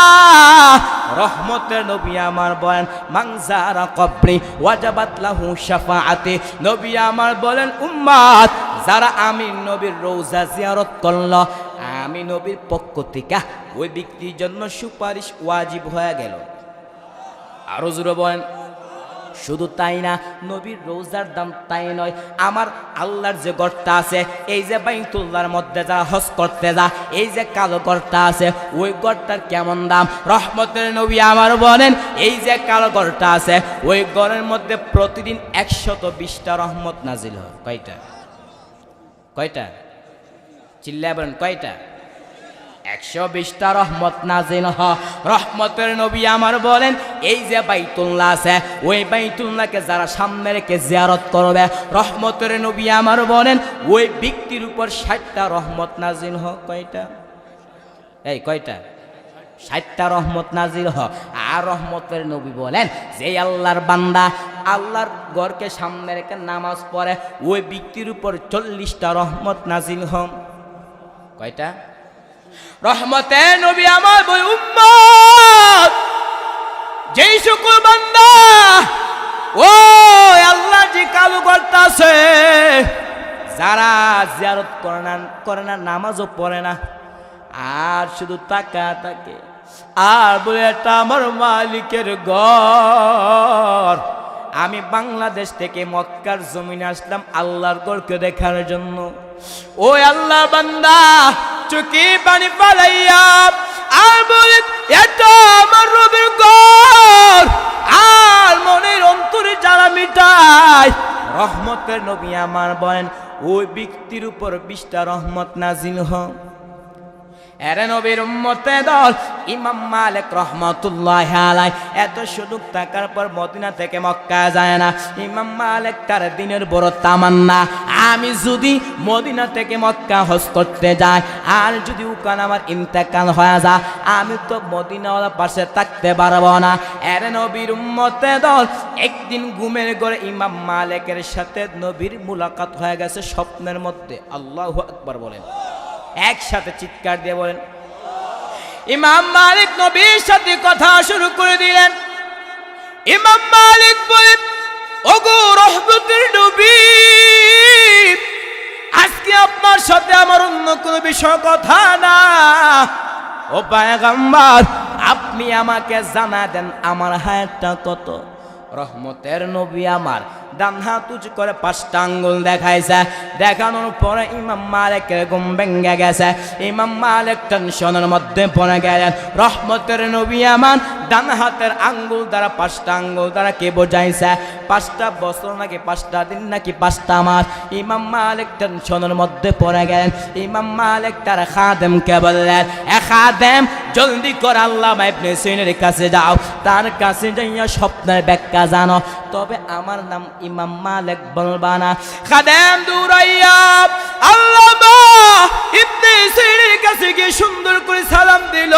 রহমতের নবী আমার বলেন, মাংজারা কবরি ওয়াজাবাত লাহু শাফাআতি। নবী আমার বলেন, উম্মত যারা আমি নবীর রওজা জিয়ারত করল, আমি নবীর পক্ষ থেকে ওই ব্যক্তির জন্য সুপারিশ ওয়াজিব হয়ে গেল। আরো জোরে বলেন। শুধু তাই না, নবীর রওজার দাম তাই নয়, আমার আল্লাহর যে ঘরটা আছে, এই যে বাইতুল্লাহর মধ্যে যারা হজ করতে যা, এই যে কালো ঘরটা আছে, ওই ঘরটার কেমন দাম? রহমতের নবী আমার বলেন, এই যে কালো ঘরটা আছে, ওই ঘরের মধ্যে প্রতিদিন 120টা রহমত নাজিল হয়। কয়টা? কয়টা? চিল্লায় বলেন, কয়টা? 120টা রহমত নাজিল হয়। রহমতের নবী আমার বলেন, এই যে বাইতুল্লাহ আছে, ওই বাইতুল্লাহকে যারা সামনে রেখে জিয়ারত করবে, রহমতের নবী আমার বলেন, ওই ব্যক্তির উপর 60টা রহমত নাজিল হয়। কয়টা? এই কয়টা? 60টা রহমত নাজিল হয়। আর রহমতের নবী বলেন, যে আল্লাহর বান্দা আল্লাহর ঘরকে সামনে রেখে নামাজ পড়ে, ওই ব্যক্তির উপর 40টা রহমত নাজিল হয়। কয়টা? রহমতের নবী আমার বই, উম্মত যেই সকল বান্দা ও আল্লাহ যে কালো ঘরটা আছে, যারা জিয়ারত করে না, নামাজও পড়ে না, আর শুধু তাকা থাকে আর বলে, এটা আমার মালিকের ঘর, আমি বাংলাদেশ থেকে মক্কার জমিনে আসলাম আল্লাহর ঘরকে দেখার জন্য। ওই আল্লাহ বান্দা চোখে পানি পালাইয়া আর বলে, এটা আমার রবের ঘর, আর মনের অন্তরে যারা মিটায়, রহমতের নবী আমার বলেন, ওই ব্যক্তির উপর 20টা রহমত নাজিল হয়। এরে নবীর উম্মতে দল ইমাম মালিক রহমতুল্লাহি আলাইহি এত সুযোগ থাকার পর মদিনা থেকে মক্কা যায় না। ইমাম মালিক তার দিনের বড় তামান্না, আমি যদি মদিনা থেকে মক্কা হজ করতে যাই, আর যদি ওখানে আমার ইন্তেকাল হয়ে যায়, আমি তো মদিনাওয়ালা পাশে থাকতে পারবো না। এরে নবীর উম্মতে দল একদিন ঘুমের ঘরে ইমাম মালিকের সাথে নবীর মুলাকাত হয়ে গেছে স্বপ্নের মধ্যে। আল্লাহু আকবার বলেন, একসাথে চিৎকার দিয়ে বলেন। ইমাম মালিক নবীর সাথে কথা শুরু করে দিলেন। ইমাম মালিক বলেন, ওগো রহমতের নবী, আজকে আপনার সাথে আমার অন্য কোনো বিষয় কথা না। ও পয়গম্বর, আপনি আমাকে জানা দেন আমার হায়াতটা কত? রহমতের নবী আমার ডান হাত উঁচু করে 5টা আঙ্গুল দেখাইছে। দেখানোর পরে ইমাম মালিকের ঘুম ভেঙে গেছে। ইমাম মালিক টেনশনের মধ্যে পড়ে গেলেন। রহমতের নবী আমার ডান হাতের আঙ্গুল দ্বারা 5টা আঙ্গুল দ্বারা কে বোঝাইছে? 5টা বছর নাকি 5টা দিন নাকি 5টা মাস? ইমাম মালিক টেনশনের মধ্যে পড়ে গেলেন। ইমাম মালিক তার খাদেমকে বললেন, এ খাদেম, জলদি করে আল্লামা ইবনে সিরিনের কাছে যাও, তার কাছে যাইয়া স্বপ্নের ব্যাখ্যা জানো, তবে আমার নাম ইমাম মালিক বলবা না। খাদেম দৌড়াইয়া আল্লামা ইবনে সিরিনের কাছে গিয়ে সুন্দর করে সালাম দিল।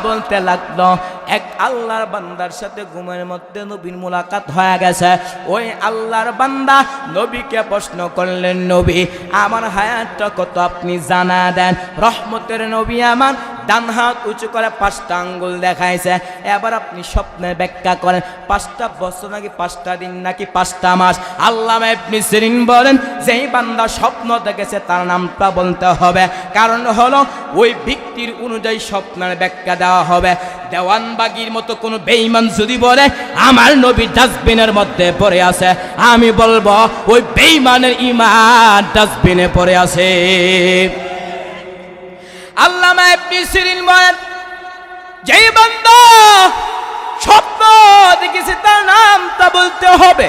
বলতে লাগলো, এক আল্লাহর বান্দার সাথে ঘুমের মধ্যে নবীর মুলাকাত হয়ে গেছে। ওই আল্লাহর বান্দা নবীকে প্রশ্ন করলেন, নবী আমার হায়াতটা কত আপনি জানা দেন। রহমতের নবী আমার ডান হাত উঁচু করে 5টা আঙ্গুল দেখাইছে। এবার আপনি স্বপ্নের ব্যাখ্যা করেন, 5টা বছর নাকি 5টা দিন নাকি 5টা মাস? আল্লামা ইবনে সিরিন বলেন, যেই বান্দা স্বপ্ন দেখেছে তার নামটা বলতে হবে, কারণ হলো ওই ব্যক্তির অনুযায়ী স্বপ্নের ব্যাখ্যা দেওয়া হবে। দেওয়ানবাগির মতো কোনো বেঈমান যদি বলে আমার নবী ডাস্টবিনের মধ্যে পড়ে আছে, আমি বলবো ওই বেঈমানের ঈমান ডাস্টবিনে পড়ে আছে। আল্লামা ইবনে সিরিন বলেন, যেই বান্দা স্বপ্ন দেখেছে তার নামটা বলতে হবে।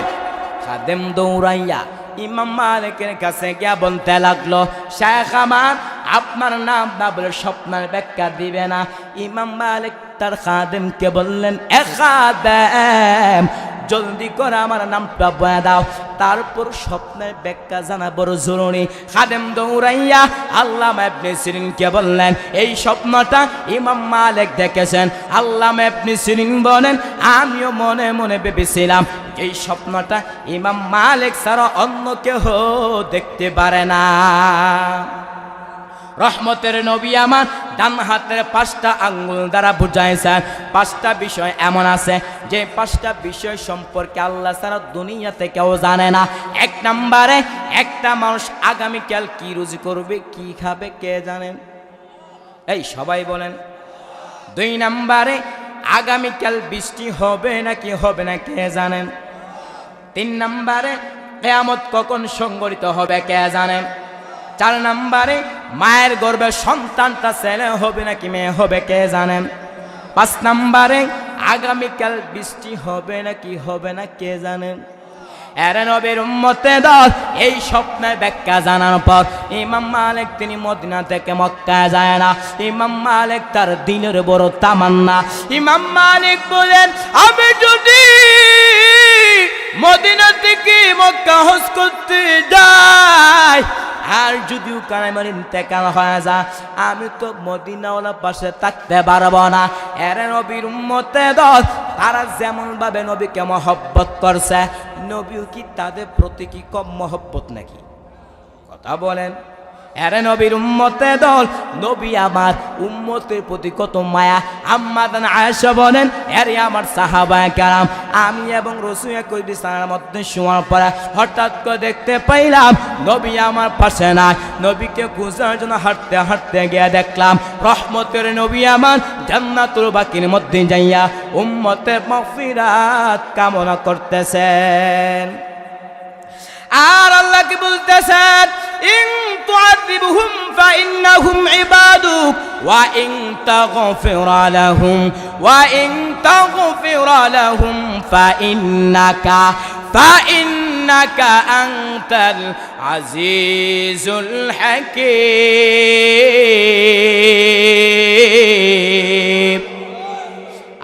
খাদেম দৌড়াইয়া ইমাম মালিকের কাছে গিয়া বলতে লাগলো, শায়েখ আমার আপনার নাম না বলে স্বপ্নের ব্যাখ্যা দিবে না। ইমাম মালিক তার খাদেমকে বললেন, এ খাদেম জলদি করে আমার নামটা বলে দাও, তারপর স্বপ্নের ব্যাখ্যা জানা বড় জরুরি। খাদেম দৌড়াইয়া আল্লামা ইবনে সিরিনকে বললেন, এই স্বপ্নটা ইমাম মালিক দেখেছেন। আল্লামা ইবনে সিরিন বলেন, আমিও মনে মনে ভেবেছিলাম এই স্বপ্নটা ইমাম মালিক ছাড়া অন্য কেউ দেখতে পারে না। রহমতের নবী আমার ডান হাতের 5টা আঙ্গুল দ্বারা বুঝাইছেন 5টা বিষয় এমন আছে যে 5টা বিষয় সম্পর্কে আল্লাহ ছাড়া দুনিয়াতে কেউ জানে না। 1 নম্বরে একটা মানুষ আগামীকাল কি রুজি করবে, কি খাবে, কে জানেন? এই সবাই বলেন। 2 নম্বরে আগামীকাল বৃষ্টি হবে নাকি হবে না, কে জানেন? 3 নম্বরে কিয়ামত কখন সংঘটিত হবে, কে জানেন? 4 নম্বরে মায়ের গর্ভে সন্তানটা ছেলে হবে নাকি মেয়ে হবে, কে জানেন? 5 নম্বরে আগামীকাল বৃষ্টি হবে নাকি হবে না, কে জানেন? এর নবীর উম্মতে দল এই স্বপ্নের ব্যাখ্যা জানার পর ইমাম মালিক তিনি মদিনা থেকে মক্কা যায় না। ইমাম মালিক তার দিনের বড় তামান্না। ইমাম মালিক বলেন, আমি যদি মদিনা থেকে মক্কা হজ করতে যাই আর যদিও কারামার ইন্তেকাল হয়ে যায়, আমি তো মদিনাওয়ালা পাশে থাকতে পারবো না। এর নবীর উম্মতে দল তারা যেমন ভাবে নবীকে মহব্বত করছে, নবীও কি তাদের প্রতি কি কম মহব্বত নাকি? কথা বলেন। এর নবীর উম্মতে দল নবী আমার উম্মতের প্রতি কত মায়া। আম্মা জান আয়েশা বলেন, এর আমার সাহাবায়ে কেরাম আমি এবং রাসূল একই বিছানার মধ্যে শোয়ার পরে হঠাৎ করে দেখতে পাইলাম নবী আমার পাশে নাই। নবীকে খোঁজার জন্য হাঁটতে হাঁটতে গিয়ে দেখলাম রহমতের নবী আমার জান্নাতুল বাকির মধ্যে যাইয়া উম্মতের মাগফিরাত কামনা করতেছেন। আর আল্লাহ কি বলতেছেন, ইন তুআযিবহুম ফাইন্নাহুম ইবাদুক ওয়া ইন তাগফির লাহুম ফাইন্নাকা আনতাল আজিজুল হাকীম।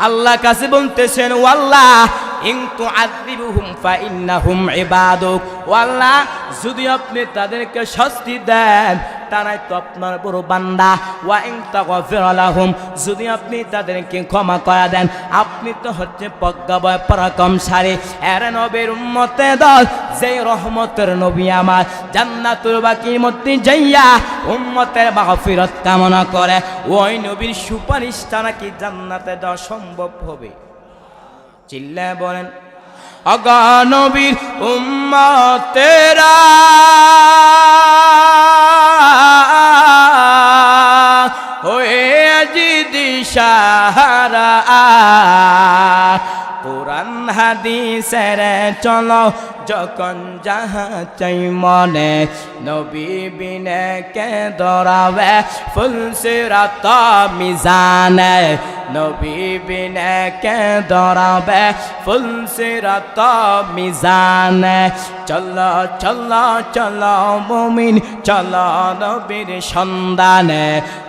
আল্লাহ কাছে বলতেছেন, ও আল্লাহ ইন তুআযিবহুম ফাইন্নাহুম ইবাদুক, ও আল্লাহ যদি আপনি তাদেরকে শাস্তি দেন তারাই তো আপনার বড় বান্দা। ওয়া ইন তাগফির লাহুম, যদি আপনি তাদেরকে ক্ষমা করে দেন আপনি তো হচ্ছে প্রজ্ঞাময় পরাক্রমশালী। এর নবীর উম্মতে দল যেই রহমতের নবী আমার জান্নাতুল বাকির মধ্যে যাইয়া উম্মতের মাগফিরাত কামনা করে, ওই নবীর সুপারিশ ছাড়া কি জান্নাতে যাওয়া সম্ভব হবে? চিল্লায় বলেন, আগা নবীর উম্মতেরা হয়ে আজি দিশাহারা, কোরআন হাদিসের চলো যখন যাহা চাই মনে, নবী বিনে কে দরাবে ফুল সিরাত মিজানে, নবী বিনে কে দরাবে ফুল সিরাত মিজানে। চলো চলো চলো মুমিন চলো নবীর সন্ধানে,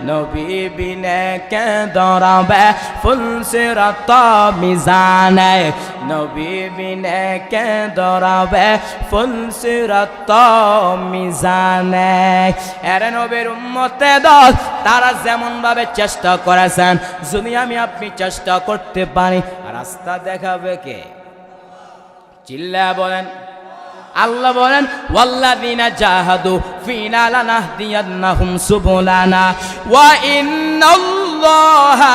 নবী বিনে কে দরাবে ফুল সিরাত মিজানে, নবী বিনে কে দরাবে ফুলসিরাত মিজানে। এরে নবীর উম্মতে দল, তারা যেমন ভাবে চেষ্টা করেছেন, যদি আমি আপনি চেষ্টা করতে পারি, রাস্তা দেখাবে কে? চিল্লা বলেন। আল্লাহ বলেন ওয়াল্লাযিনা জাহাদু ফিনা লানাহদিয়ান্নাহুম সুবুলানা ওয়া ইন্নাল্লাহা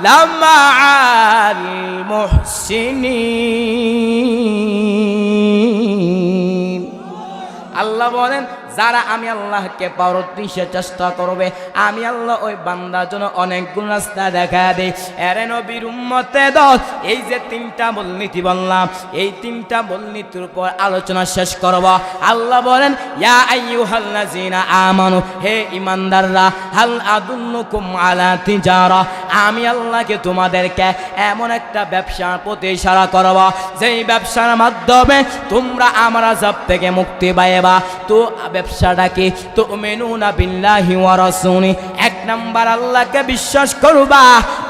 লামাআল মুহসিনিন। আল্লাহ বলেন যারা আমি আল্লাহকে পাওয়ার উদ্দেশ্যে চেষ্টা করবে, আমি আল্লাহ ওই বান্দার জন্য অনেকগুলো রাস্তা দেখা দেই। এরে নবীর উম্মতে দল, এই যে তিনটা মূলনীতি বললাম, এই তিনটা মূলনীতির উপর আলোচনা শেষ করব। আল্লাহ বলেন ইয়া আইয়ুহাল্লাযিনা আমানু, হে ঈমানদাররা, হাল আদুল্লুকুম আলা তিজারা, আমি আল্লাহকে তোমাদেরকে এমন একটা ব্যবসার প্রতি ইশারা করব, যেই ব্যবসার মাধ্যমে তোমরা আমার আযাব থেকে মুক্তি পাইবা। তো ব্যবসাটা কি? তুমিনুনা বিল্লাহি ওয়া রাসূলি, এক নাম্বার আল্লাহকে বিশ্বাস করবা,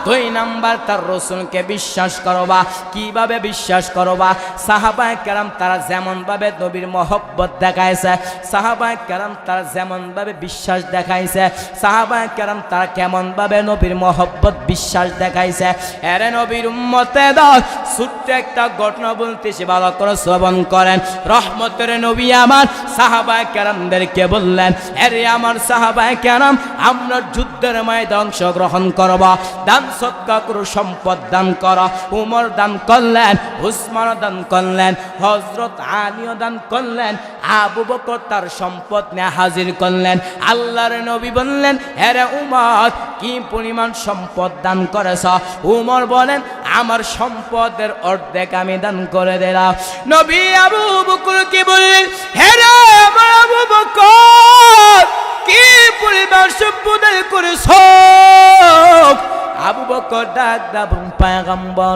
দুই নাম্বার তার রাসূলকে বিশ্বাস করবা। কিভাবে বিশ্বাস করবা? সাহাবায়ে কেরাম তারা যেমন ভাবে নবীর মহব্বত দেখাইছে, সাহাবায়ে কেরাম তারা যেমন ভাবে বিশ্বাস দেখাইছে, সাহাবায়ে কেরাম তারা কেমন ভাবে নবীর মহব্বত বিশ্বাস দেখাইছে। এরে নবীর উম্মতে দল, ছোট্ট একটা ঘটনা বলতেছি, ভালো করে শ্রবণ করেন। রহমতের নবী আমার সাহাবায়ে কেরামদেরকে বললেন, আরে আমার সাহাবায়ে কেরাম, আমরা যুদ্ধের ময়দানে অংশগ্রহণ করব, দান সদকা করো, সম্পদ দান করো। উমর দান করলেন, উসমান দান করলেন, হযরত আলীও দান করলেন, আবু বকর তার সম্পদ নিয়ে হাজির করলেন। আল্লাহর নবী বললেন, আরে উমর, কি পরিমাণ সম্পদ দান করেছ? উমর বলেন, আমার সম্পদের অর্ধেক আমি দান করে দিলাম। নবী আবু বকরকে বললেন, হে রে আমার আবু বকর, কি পরিমাণ সম্পদ দান করেছ? আবু বকর ডাক দাও, পয়গম্বর,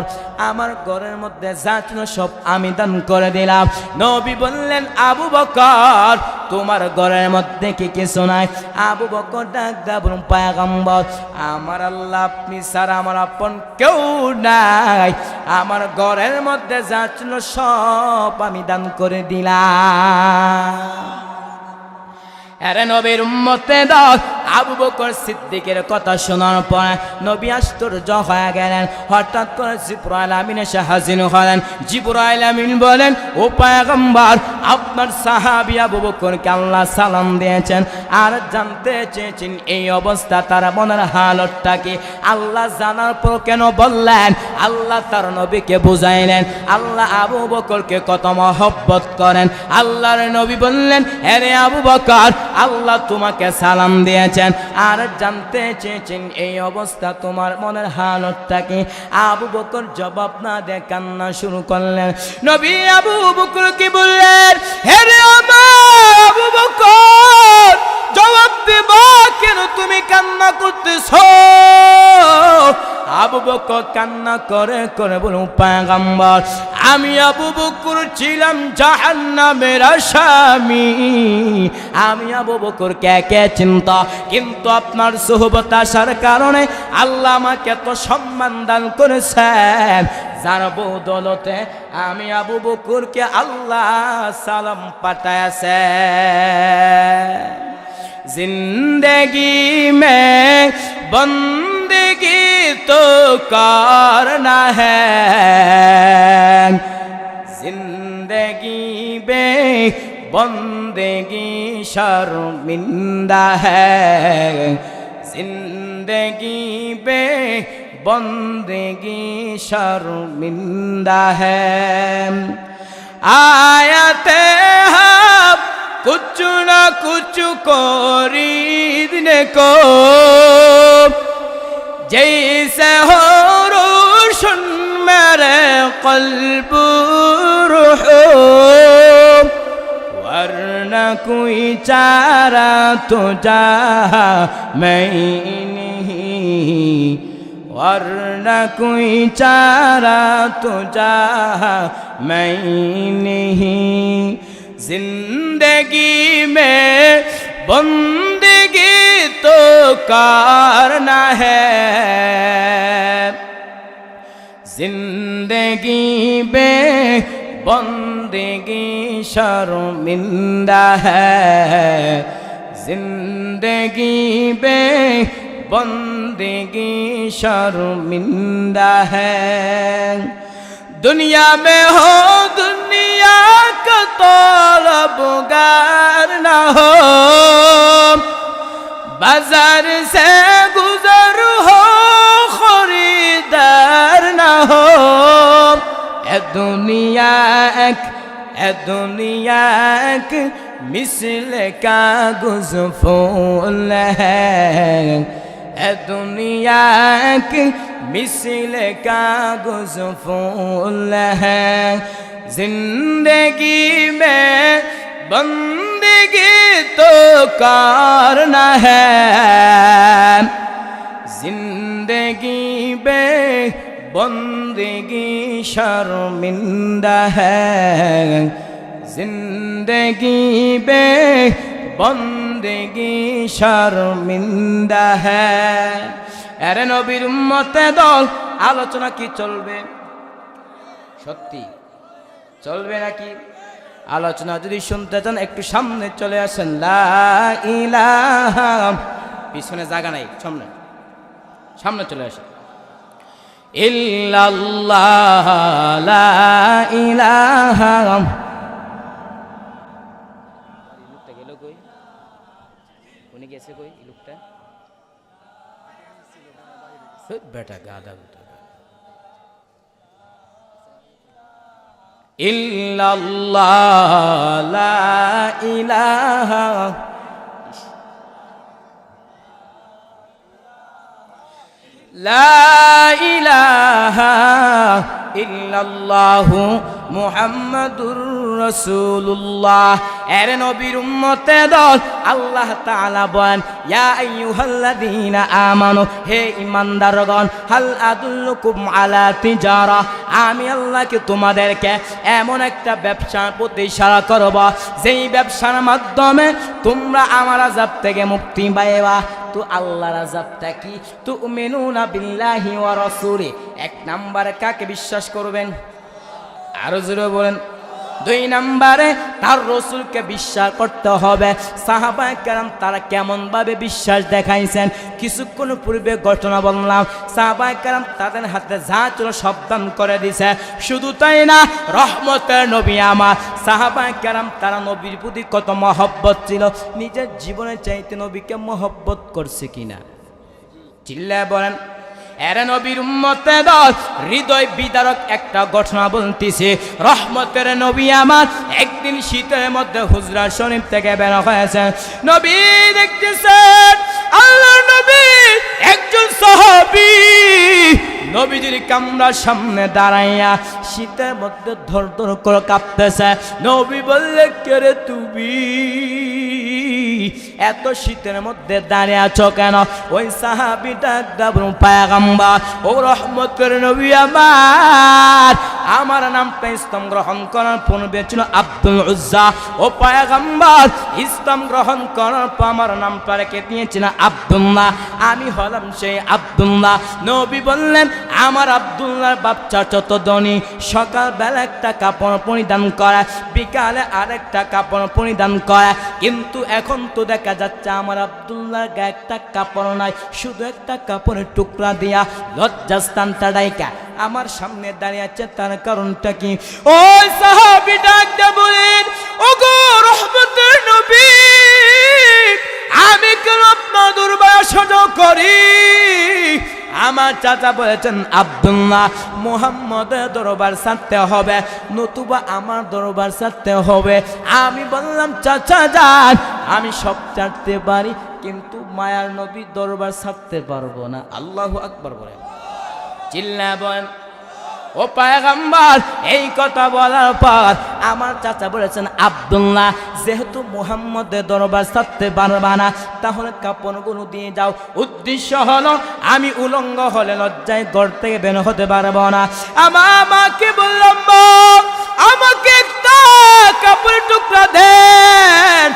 আমার ঘরের মধ্যে যা ছিল সব আমি দান করে দিলাম। নবী বললেন, আবু বকর, তোমার ঘরের মধ্যে কি কিছু নাই? আবু বকর ডাক দাও, পয়গম্বর, আমার আল্লাহ আপনি ছাড়া আমার আপন কেউ নাই, আমার ঘরের মধ্যে যা ছিল সব আমি দান করে দিলাম। আরে নবীর উম্মতে দল, আবু বকর সিদ্দিকের কথা শোনার পর নবী আশ্চর্য হয়ে গেলেন। হঠাৎ করে জিবরাইল আমিন এসে হাজির হলেন। জিবরাইল আমিন বলেন, ও পয়গম্বর, আপনার সাহাবী আবু বকরকে আল্লাহ সালাম দিয়েছেন আর জানতে চেয়েছেন এই অবস্থা তার মনের হালতটা কি। আল্লাহ জানার পর কেন বললেন? আল্লাহ তার নবীকে বুঝাইলেন আল্লাহ আবু বকরকে কত মহব্বত করেন। আল্লাহর নবী বললেন, আরে আবু বকর, আল্লাহ তোমাকে সালাম দিয়েছেন আর জানতে চেয়েছেন এই অবস্থা তোমার মনের হালতটা কি। আবু বকর জবাব না দিয়ে কান্না শুরু করলেন। নবী আবু বকর কি বললেন, হে রে আমার আবু বকর, জবাব দিবা কেন, তুমি কান্না করতেছো? আবু বকর কান্না করে করে বলুন, পয়গম্বর, আমি আবু বকর ছিলাম জাহান্নামের আসামি। আমি আবু বকর কে কে চিন্তা, কিন্তু আপনার সুহবত আসার কারণে আল্লাহ আমাকে এত সম্মান দান করেছেন, যার বদৌলতে আমি আবু বকরকে আল্লাহ সালাম পাঠাইছে। जिंदगी में बंदगी तो करना है, जिंदगी में बंदगी शर्मिंदा है, जिंदगी में बंदगी शर्मिंदा है। आयते हम कुछ न कुछ खरीदने को, जैसे हो रोशन मेरे कल्ब रूह, वरना कोई चारा तो जहाँ मैं नहीं, वरना कोई चारा तो जहाँ मैं नहीं। जिंदगी में बंदगी तो करना है, जिंदगी बे बंदगी शर्मिंदा है, जिंदगी बे बंदगी शर्मिंदा है। दुनिया में हो दुनिया का तलबगार न हो, बाजार से गुजर हो खरीदार न हो। ए दुनिया एक मिसल कागज़ फूल है, ए दुनिया एक मिसल कागज़ फूल है। जिंदगी में बंदगी तो करना है, जिंदगी में बंदगी शर्मिंदा है, जिंदगी में बंदगी शर्मिंदा है। अरे नबीर उम्मते दल आलोचना কি চলবে? সত্যি চলবে নাকি? আলোচনা যদি শুনতে চান একটু সামনে চলে আসেন। লা ইলাহা, পিছনে জায়গা নাই, সামনে সামনে চলে আসেন। ইল্লাল্লাহ লা ইলাহা, লোকটা গেল কই? উনি গেছে কই লোকটা? বেটা গাদা। ইল্লাল্লাহ লা ইলাহা, লা ইলাহা ইল্লাল্লাহু মুহাম্মাদুর রাসূলুল্লাহ। এর নবীর উম্মতে দল আল্লাহ তাআলা বলেন, ইয়া আইয়ুহাল্লাযীনা আমানু, হে ঈমানদারগণ, হাল আদুল্লুকুম আলা তিজারা, আমি আল্লাহকে তোমাদেরকে এমন একটা ব্যবসার প্রতি ইশারা করব যেই ব্যবসার মাধ্যমে তোমরা আমার আযাব থেকে মুক্তি পাইবা। তো আল্লাহর আযাবটা কি? তুমিনুনা বিল্লাহি ওয়া রাসূলি, এক নম্বরে কাকে বিশ্বাস করবেন? আরো জোরে বলেন। দুই নম্বরে তার রসুলকে বিশ্বাস করতে হবে। সাহাবায়ে কেরাম তারা কেমন ভাবে বিশ্বাস দেখাইছেন কিছুক্ষণ পূর্বে ঘটনা বললাম। সাহাবায়ে কেরাম তাদের হাতে যা ছিল সাবধান করে দিছে। শুধু তাই না, রহমতের নবী আমার সাহাবায়ে কেরাম তারা নবীর প্রতি কত মহব্বত ছিল, নিজের জীবনের চাইতে নবীকে মহব্বত করছে কিনা চিল্লায় বলেন। এর নবীর উম্মতে দল হৃদয় বিদারক একটা ঘটনা বলতেছে। রহমতের নবী আমার একদিন শীতের মধ্যে হুজরা শরীফ থেকে বের হয়েছেন। নবী দেখতেছেন আল্লাহর নবী একজন সাহাবী নবীজির কামরার সামনে দাঁড়াইয়া শীতের মধ্যে ধর করে কাঁপতেছে। নবী বললে, কে রে তুমি, এত শীতের মধ্যে দাঁড়িয়ে আছো কেন? ওই সাহাবীটা একদম পয়গম্বর, ও রহমতের নবী আমার নামটা ইসলাম গ্রহণ করার পূর্বে ছিল আব্দুল উজ্জা। ও পয়গম্বর, ইসলাম গ্রহণ করার পর আমার নামটা রেখে দিয়েছিলেন আব্দুল্লাহ, আমি হলাম সেই আব্দুল্লাহ। নবী বললেন, আমার আব্দুল্লাহর বাচ্চা যত ধনী, সকালবেলা একটা কাপড় পরিধান করে, বিকালে আরেকটা কাপড় পরিধান করে, কিন্তু এখন তো দেখা যাচ্ছে আমার আব্দুল্লাহর গায়ে একটা কাপড় নাই, শুধু একটা কাপড়ের টুকরা দিয়া লজ্জাস্থানটা ডাইকা আমার সামনে দাঁড়িয়ে আছে। তার কারণটা কি? ওই সাহাবী ডাকতে বলেন, ওগো রহমতের নবী, আমি কেন আপনার দরবারে সহ্য করি? আমার চাচা বলেছেন, আব্দুল্লাহ, মুহাম্মদের দরবার ছাড়তে হবে, নতুবা আমার দরবার ছাড়তে হবে। আমি বললাম, চাচা যান, আমি সব ছাড়তে পারি, কিন্তু মায়ার নবীর দরবার ছাড়তে পারবো না। আল্লাহু আকবার বলেন, চিল্লা বলেন। ও পয়গম্বর, এই কথা বলার পর আমার চাচা বলেছেন, আব্দুল্লাহ, যেহেতু মুহাম্মদের দরবার ছাড়তে পারবা না, তাহলে কাপড়গুলো দিয়ে যাও। উদ্দেশ্য হলো আমি উলঙ্গ হলে লজ্জায় ঘর থেকে বের হতে পারবো না। আমার মাকে বললাম, আমাকে একটা কাপড়ের টুকরা দেন।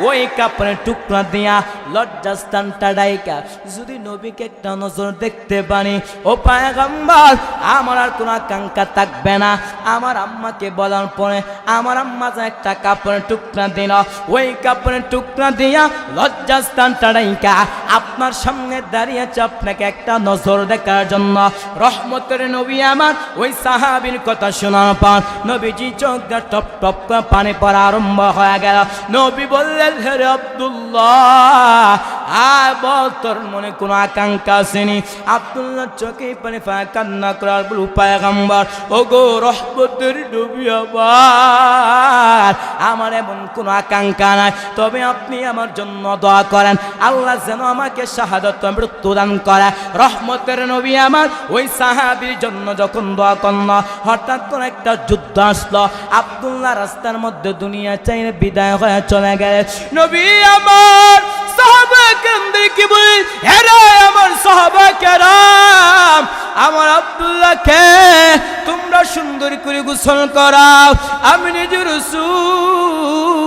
ওই কাপড়ের টুকরা দিয়া লজ্জাস্থানটা ডাইকা যদি নবীকে একটা নজর দেখতে পারি, ও পয়গম্বর আমার আর কোনো আকাঙ্ক্ষা থাকবে না। আমার আম্মাকে বলার পরে আমার আম্মা যে একটা কাপড়ের টুকরা দিল, ওই কাপড়ের টুকরা দিয়া লজ্জাস্থানটা ডাইকা আপনার সামনে দাঁড়িয়েছে আপনাকে একটা নজর দেখার জন্য। রহমতের নবী আমার ওই সাহাবীর কথা শোনার পর নবীজি চোখ দিয়ে টপ টপ করে পানি পড়া আরম্ভ হয়ে গেল। নবী বললেন, হে আব্দুল্লাহ, আর বল তোর মনে কোনো আকাঙ্ক্ষা আসেনি? আব্দুল্লাহ চোখে পানি ফেলে কান্না করার বল, পয়গম্বর ও গো রহমতের নবী আমার এমন কোনো আকাঙ্ক্ষা নাই, তবে আপনি আমার জন্য দোয়া করেন আল্লাহ যেন আমাকে শাহাদাত মৃত্যু দান করে। রহমতের নবী আমার ওই সাহাবীর জন্য যখন দোয়া করল, হঠাৎ করে একটা যুদ্ধ আসলো। আব্দুল্লাহ রাস্তার মধ্যে দুনিয়া চাইলে বিদায় হয়ে চলে গেলেন। নবী আমার সাহাবাকে বলি, হেরে আমার সাহাবাকেরাম, আমার আব্দুল্লাহকে তোমরা সুন্দর করে গোসল করাও, আমি নিজে রাসূল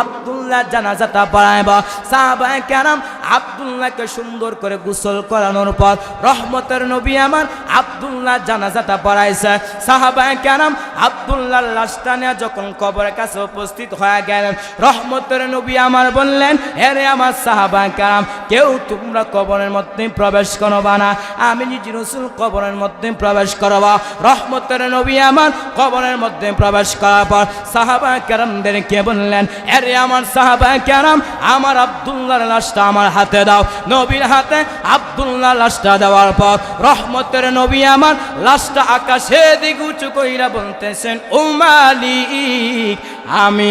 আব্দুল্লাহ জানাজাটা পড়াইব। সাহাবায়ে কেরাম আব্দুল্লাহকে সুন্দর করে গোসল করানোর পর রহমতের নবী আমার আব্দুল্লাহ জানাজাটা পড়াইছে। সাহাবায়ে কেরাম আব্দুল্লাহর লাশটা নিয়ে যখন কবরের কাছে উপস্থিত হয়ে গেলেন, রহমতের নবী আমার বললেন, হেরে আমার সাহাবায়ে কেরাম, কেউ তোমরা কবরের মধ্যে প্রবেশ করবা না, আমি নিজে রাসূল কবরের মধ্যে প্রবেশ করব। রহমতের নবী আমার কবরের মধ্যে প্রবেশ করার পর সাহাবায়ে কেরামদেরকে বললেন, আরে আমার সাহাবায়ে কেরাম, আমার আব্দুল্লাহর লাশটা আমার হাতে দাও। নবীর হাতে আব্দুল্লাহর লাশটা দেওয়ার পর রহমতের নবী আমার লাশটা আকাশে দিকে উঁচু কইরা বলতেছেন, ও মালিক, আমি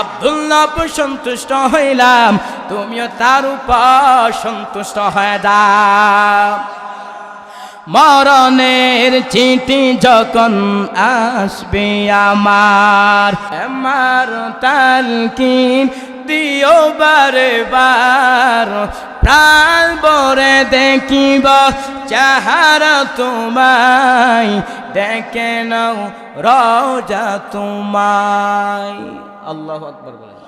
আব্দুল্লাহ উপর সন্তুষ্ট হইলাম, তুমিও তার উপর সন্তুষ্ট হয়ে যাও। মরণের চিঠি যখন আসবে আমার, আমার তালকিন দিও বারে বার, প্রাণ ভরে দেখিব চেহারা তোমায়, দেখে নাও রওজা তোমায়। আল্লাহু আকবার বলেন।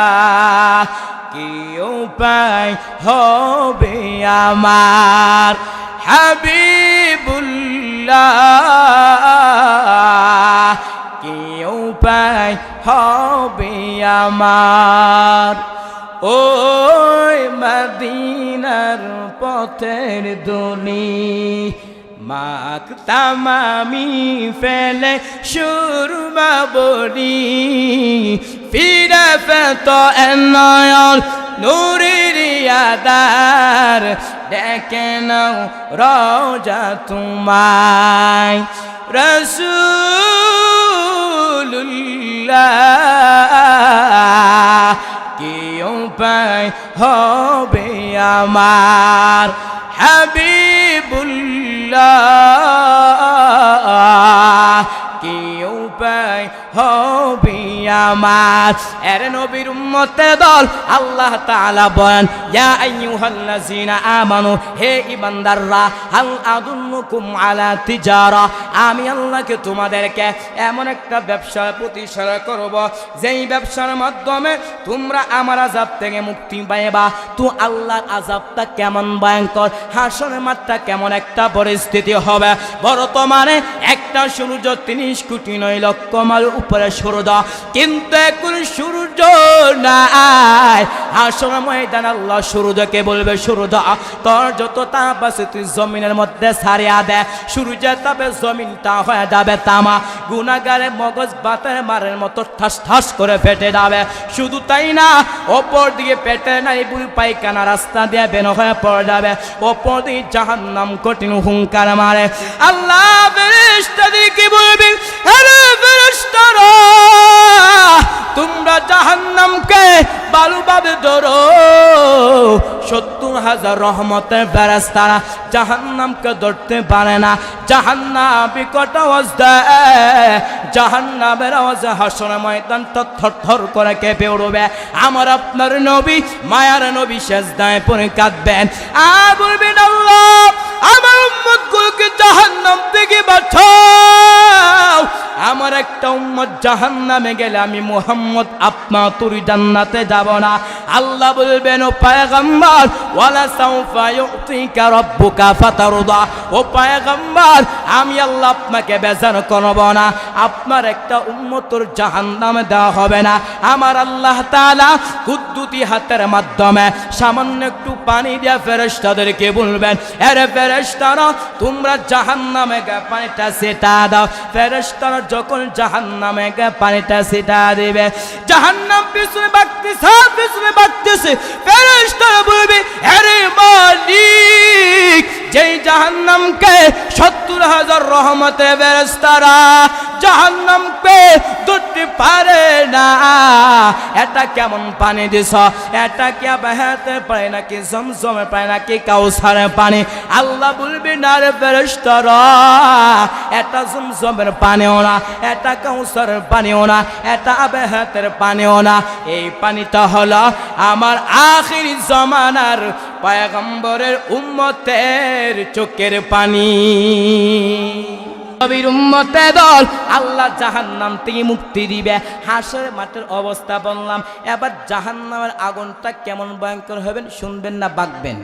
রাসূলুল্লাহ কি উপায় হবে আমার, হাবিবুল্লাহ কি উপায় হবে আমার। ওই মদিনার পথের দুলি মাখতাম আমি ফেলে সুরমা বলি, ফিরে পেত নয়ন নূরের আধার, দেখে নাও রওজা তোমায়। রাসূলুল্লাহ কি উপায় হবে আমার, হাবিবুল্লাহ কি উপায় হবে আমার। এর নবীর উম্মতের দল আল্লাহ তাআলা বলেন, ইয়া আইয়ুহাল্লাযীনা আমানু, হে ঈমানদাররা, হাল আদুল্লুকুম আলা তিজারা, আমি আল্লাহকে তোমাদেরকে এমন একটা ব্যবসার প্রতিষ্ঠা করব, যেই ব্যবসার মাধ্যমে তোমরা আমার আযাব থেকে মুক্তি পাইবা। তো আল্লাহর আযাবটা কেমন ভয়ঙ্কর, হাসরের মাঠটা কেমন একটা পরিস্থিতি হবে। বর্তমানে একটা সূর্য 30 কোটি 9 লক্ষ মাইল উপরে সূর্য, কিন্তু এখন সূর্য নাই। হাসরের ময়দানে আল্লাহ সূর্যকে বলবে, সূর্য তোর যত তাপ আছে তুই জমিনের মধ্যে ছাড়িয়া দে। সূর্যের তাপে জমিনটা হয়ে যাবে তামা, গুনাহগারের মগজ বাতের মারের মতো ঠাস ঠাস করে ফেটে যাবে। শুধু তাই না, ওপর দিকে পেটে নাই বুড়ি পায়খানা রাস্তা দিয়ে বের হয়ে পড়ে যাবে। ওপর দিকে জাহান্নাম কঠিন হুঙ্কার মারে। আল্লাহ ফেরেশতাদেরকে বলবে, আরে ফেরেশতারা, তোমরা জাহান্নামকে ভালোভাবে ধরো। 70,000 রহমতের ফেরেশতারা জাহান্নামকে ধরতে পারে না। জাহান্নাম বিকট আওয়াজ দেয়, জাহান্নামের আওয়াজে হাসরের ময়দানটা থরথর করে কেঁপে উঠবে। আমার আপনার নবী, মায়ার নবী সেজদায় পড়ে কাঁদবেন আর বলবেন, আল্লাহ আমার উম্মতগুলোকে আমাকে জাহান্নাম থেকে বাঁচাও, আমার একটা উম্মত জাহান্নামে গেলে আমি মুহাম্মদ আপনার তুই জান্নাতে যাব না। আল্লাহ বলবেন ও পয়গম্বর ওয়ালা সাউফা ইউতিকা রাব্বুকা ফাতারদা, ও পয়গম্বর আমি আল্লাহ আপনাকে বেজার করব না, আপনার একটা উম্মতর জাহান্নামে দেওয়া হবে না। আমার আল্লাহ তাআলা কুদ্দুতি হাতের মাধ্যমে সামান্য একটু পানি দিয়ে ফেরেশতাদেরকে বলবেন, আরে ফেরেশতারা তোমরা জাহান্নামে গিয়ে পানিটা ছিটা দাও। ফেরেশতারা যখন জাহান্নামে গিয়ে পানিটা ছিটা দিবে, জাহান্নাম পিছনে বাঁকতেছে। ফেরেশতারা বলবে, আরে মালিক, যেই জাহান্নামকে 70,000 রহমতের ফেরেশতারা জাহান্নামকে ধরতে পারে না, এটা কেমন পানি দিছ? এটা কি বাহাতে পায় নাকি জমজমে পায় নাকি কাউসারের পানি? আল্লাহ বলবে, না রে ফেরেশতারা, এটা জমজমের পানিও না, এটা কাউসারের পানিও না, এটা বাহাতের পানিও না। এই পানিটা হলো আমার আখির জামানার পয়গম্বরের উম্মতের চোখের পানি। নবীর উম্মতের দল আল্লাহ জাহান্নাম থেকে মুক্তি দিবে। হাসরের মাঠের অবস্থা বললাম, এবার জাহান্নামের আগুনটা কেমন ভয়ঙ্কর হবেন শুনবেন না বাঁকবেন?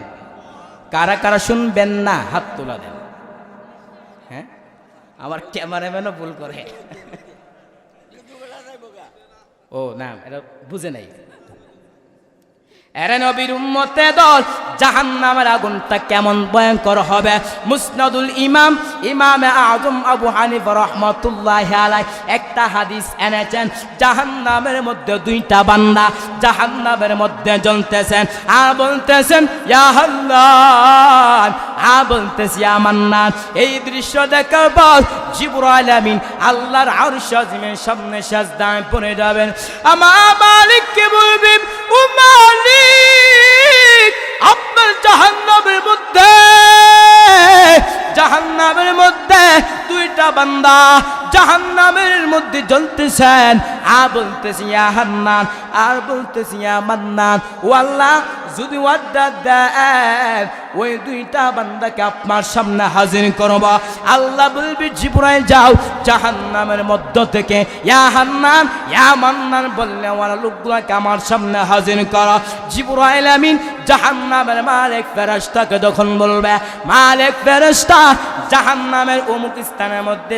কারা কারা শুনবেন না হাত তোলা দেন। হ্যাঁ, আমার ক্যামেরাম্যানও ভুল করে। ও না, এটা বুঝে নাই। এরে নবীর উম্মতের দল জাহান্নামের আগুনটা কেমন ভয়ঙ্কর হবে। মুসনাদুল ইমাম ইমামে আজম আবু হানিফা রাহমাতুল্লাহি আলাইহি একটা হাদিস এনেছেন, জাহান্নামের মধ্যে দুইটা বান্দা জাহান্নামের মধ্যে জ্বলতেছেন আর বলতেছেন ইয়া আল্লাহ, আর বলতেছি ইয়া মান্নান। এই দৃশ্য দেখার পর জিবরাইল আমিন আল্লাহর আরশ আজিমের সামনে সাজদায় পড়ে যাবেন। আমার মালিককে বলবেন, ও মালিক, আপনার জাহান্নামের মধ্যে দুইটা বান্দা জাহান্নামের মধ্যে জ্বলতেছেন, আর বলতেছি ইয়া হান্নান, আর বলতেছি ইয়া মান্নান। ও আল্লাহ, যদি ওয়াদা দেন ওই দুইটা বান্দাকে আপনার সামনে হাজির করব। আল্লাহ বলবি, জিবরাইল যাও জাহান্নামের মধ্য থেকে ইয়া হান্নান ইয়া মান্নান বললে ওরা লোকগুলোকে আমার সামনে হাজির করো। জিবরাইল আমিন জাহান্নামের মালিক ফেরেশতাকে যখন বলবে, মালিক ফেরেশতা জাহান্নামের অমুক স্থানের মধ্যে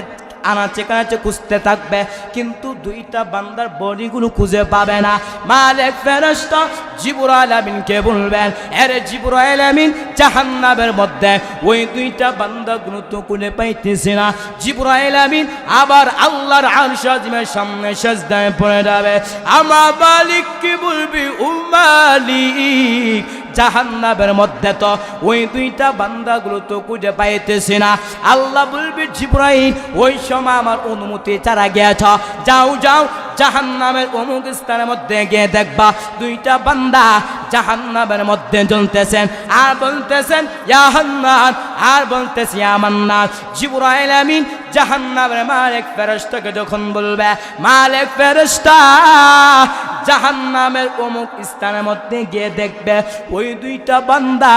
আনাচে কানাচে খুঁজতে থাকবে, কিন্তু দুইটা বান্দার বডিগুলো খুঁজে পাবে না। মালিক ফেরেশতা জিবরাইল আমিনকে বলবেন, আরে জিবরাইল আমিন জাহান্নামের মধ্যে ওই দুইটা বান্দাগুলো তো খুঁজে পাইতেছি না। জিবরাইল আমিন আবার আল্লাহর আরশ আজিমের সামনে সিজদায় পড়ে যাবে। আমার মালিককে বলবি, ও মালিক, জাহান্নামের মধ্যে তো ওই দুইটা বান্দাগুলো তো খুঁজে পাইতেছি না। আল্লাহ বলবি, জিবরাইল, ওই সময় আমার অনুমতি ছাড়া গিয়েছ, যাও যাও জাহান্নামের অমুক স্থানের মধ্যে গিয়ে দেখবা দুইটা বান্দা জাহান্নামের মধ্যে জ্বলতেছেন আর বলতেছেন ইয়া হান্নান, আর বলতেছি ইয়া মান্নান। জিবরাইল আমিন জাহান্নামের মালিক ফেরেশতাকে যখন বলবে, মালিক ফেরেশতা জাহান্নামের অমুক স্থানের মধ্যে গিয়ে দেখবে ওই দুইটা বান্দা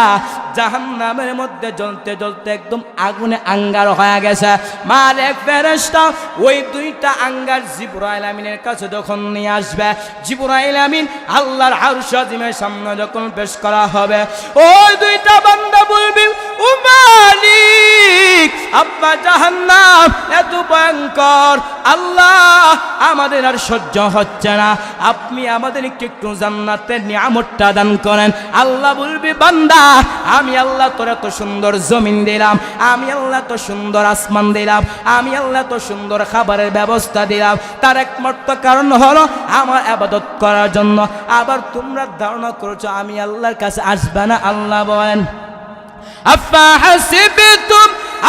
জাহান্নামের মধ্যে জ্বলতে জ্বলতে একদম আগুনে আঙ্গার হয়ে গেছে। মালিক ফেরেশতা ওই দুইটা আঙ্গার জিবরাইল আমিনের কাছে যখন নিয়ে আসবে, জিবরাইল আমিন আল্লাহর আরশ আজিমের সামনে যখন পেশ করা হবে, ওই দুইটা বান্দা বলবে, ও মালিক, আপনার জাহান্নাম এত ভয়ঙ্কর, আল্লাহ আমাদের আর সহ্য হচ্ছে না, আপনি আমাদেরকে একটু জান্নাতের নিয়ামতটা দান করেন। আল্লাহ বলবি, বান্দা, আমি আল্লাহ তোর এত সুন্দর জমিন দিলাম, আমি আল্লাহ তো সুন্দর আসমান দিলাম, আমি আল্লাহ তো সুন্দর খাবারের ব্যবস্থা দিলাম, তার একমাত্র কারণ হলো আমার ইবাদত করার জন্য। আবার তোমরা ধারণা করছো আমি আল্লাহর কাছে আসবে না? আল্লাহ বলেন,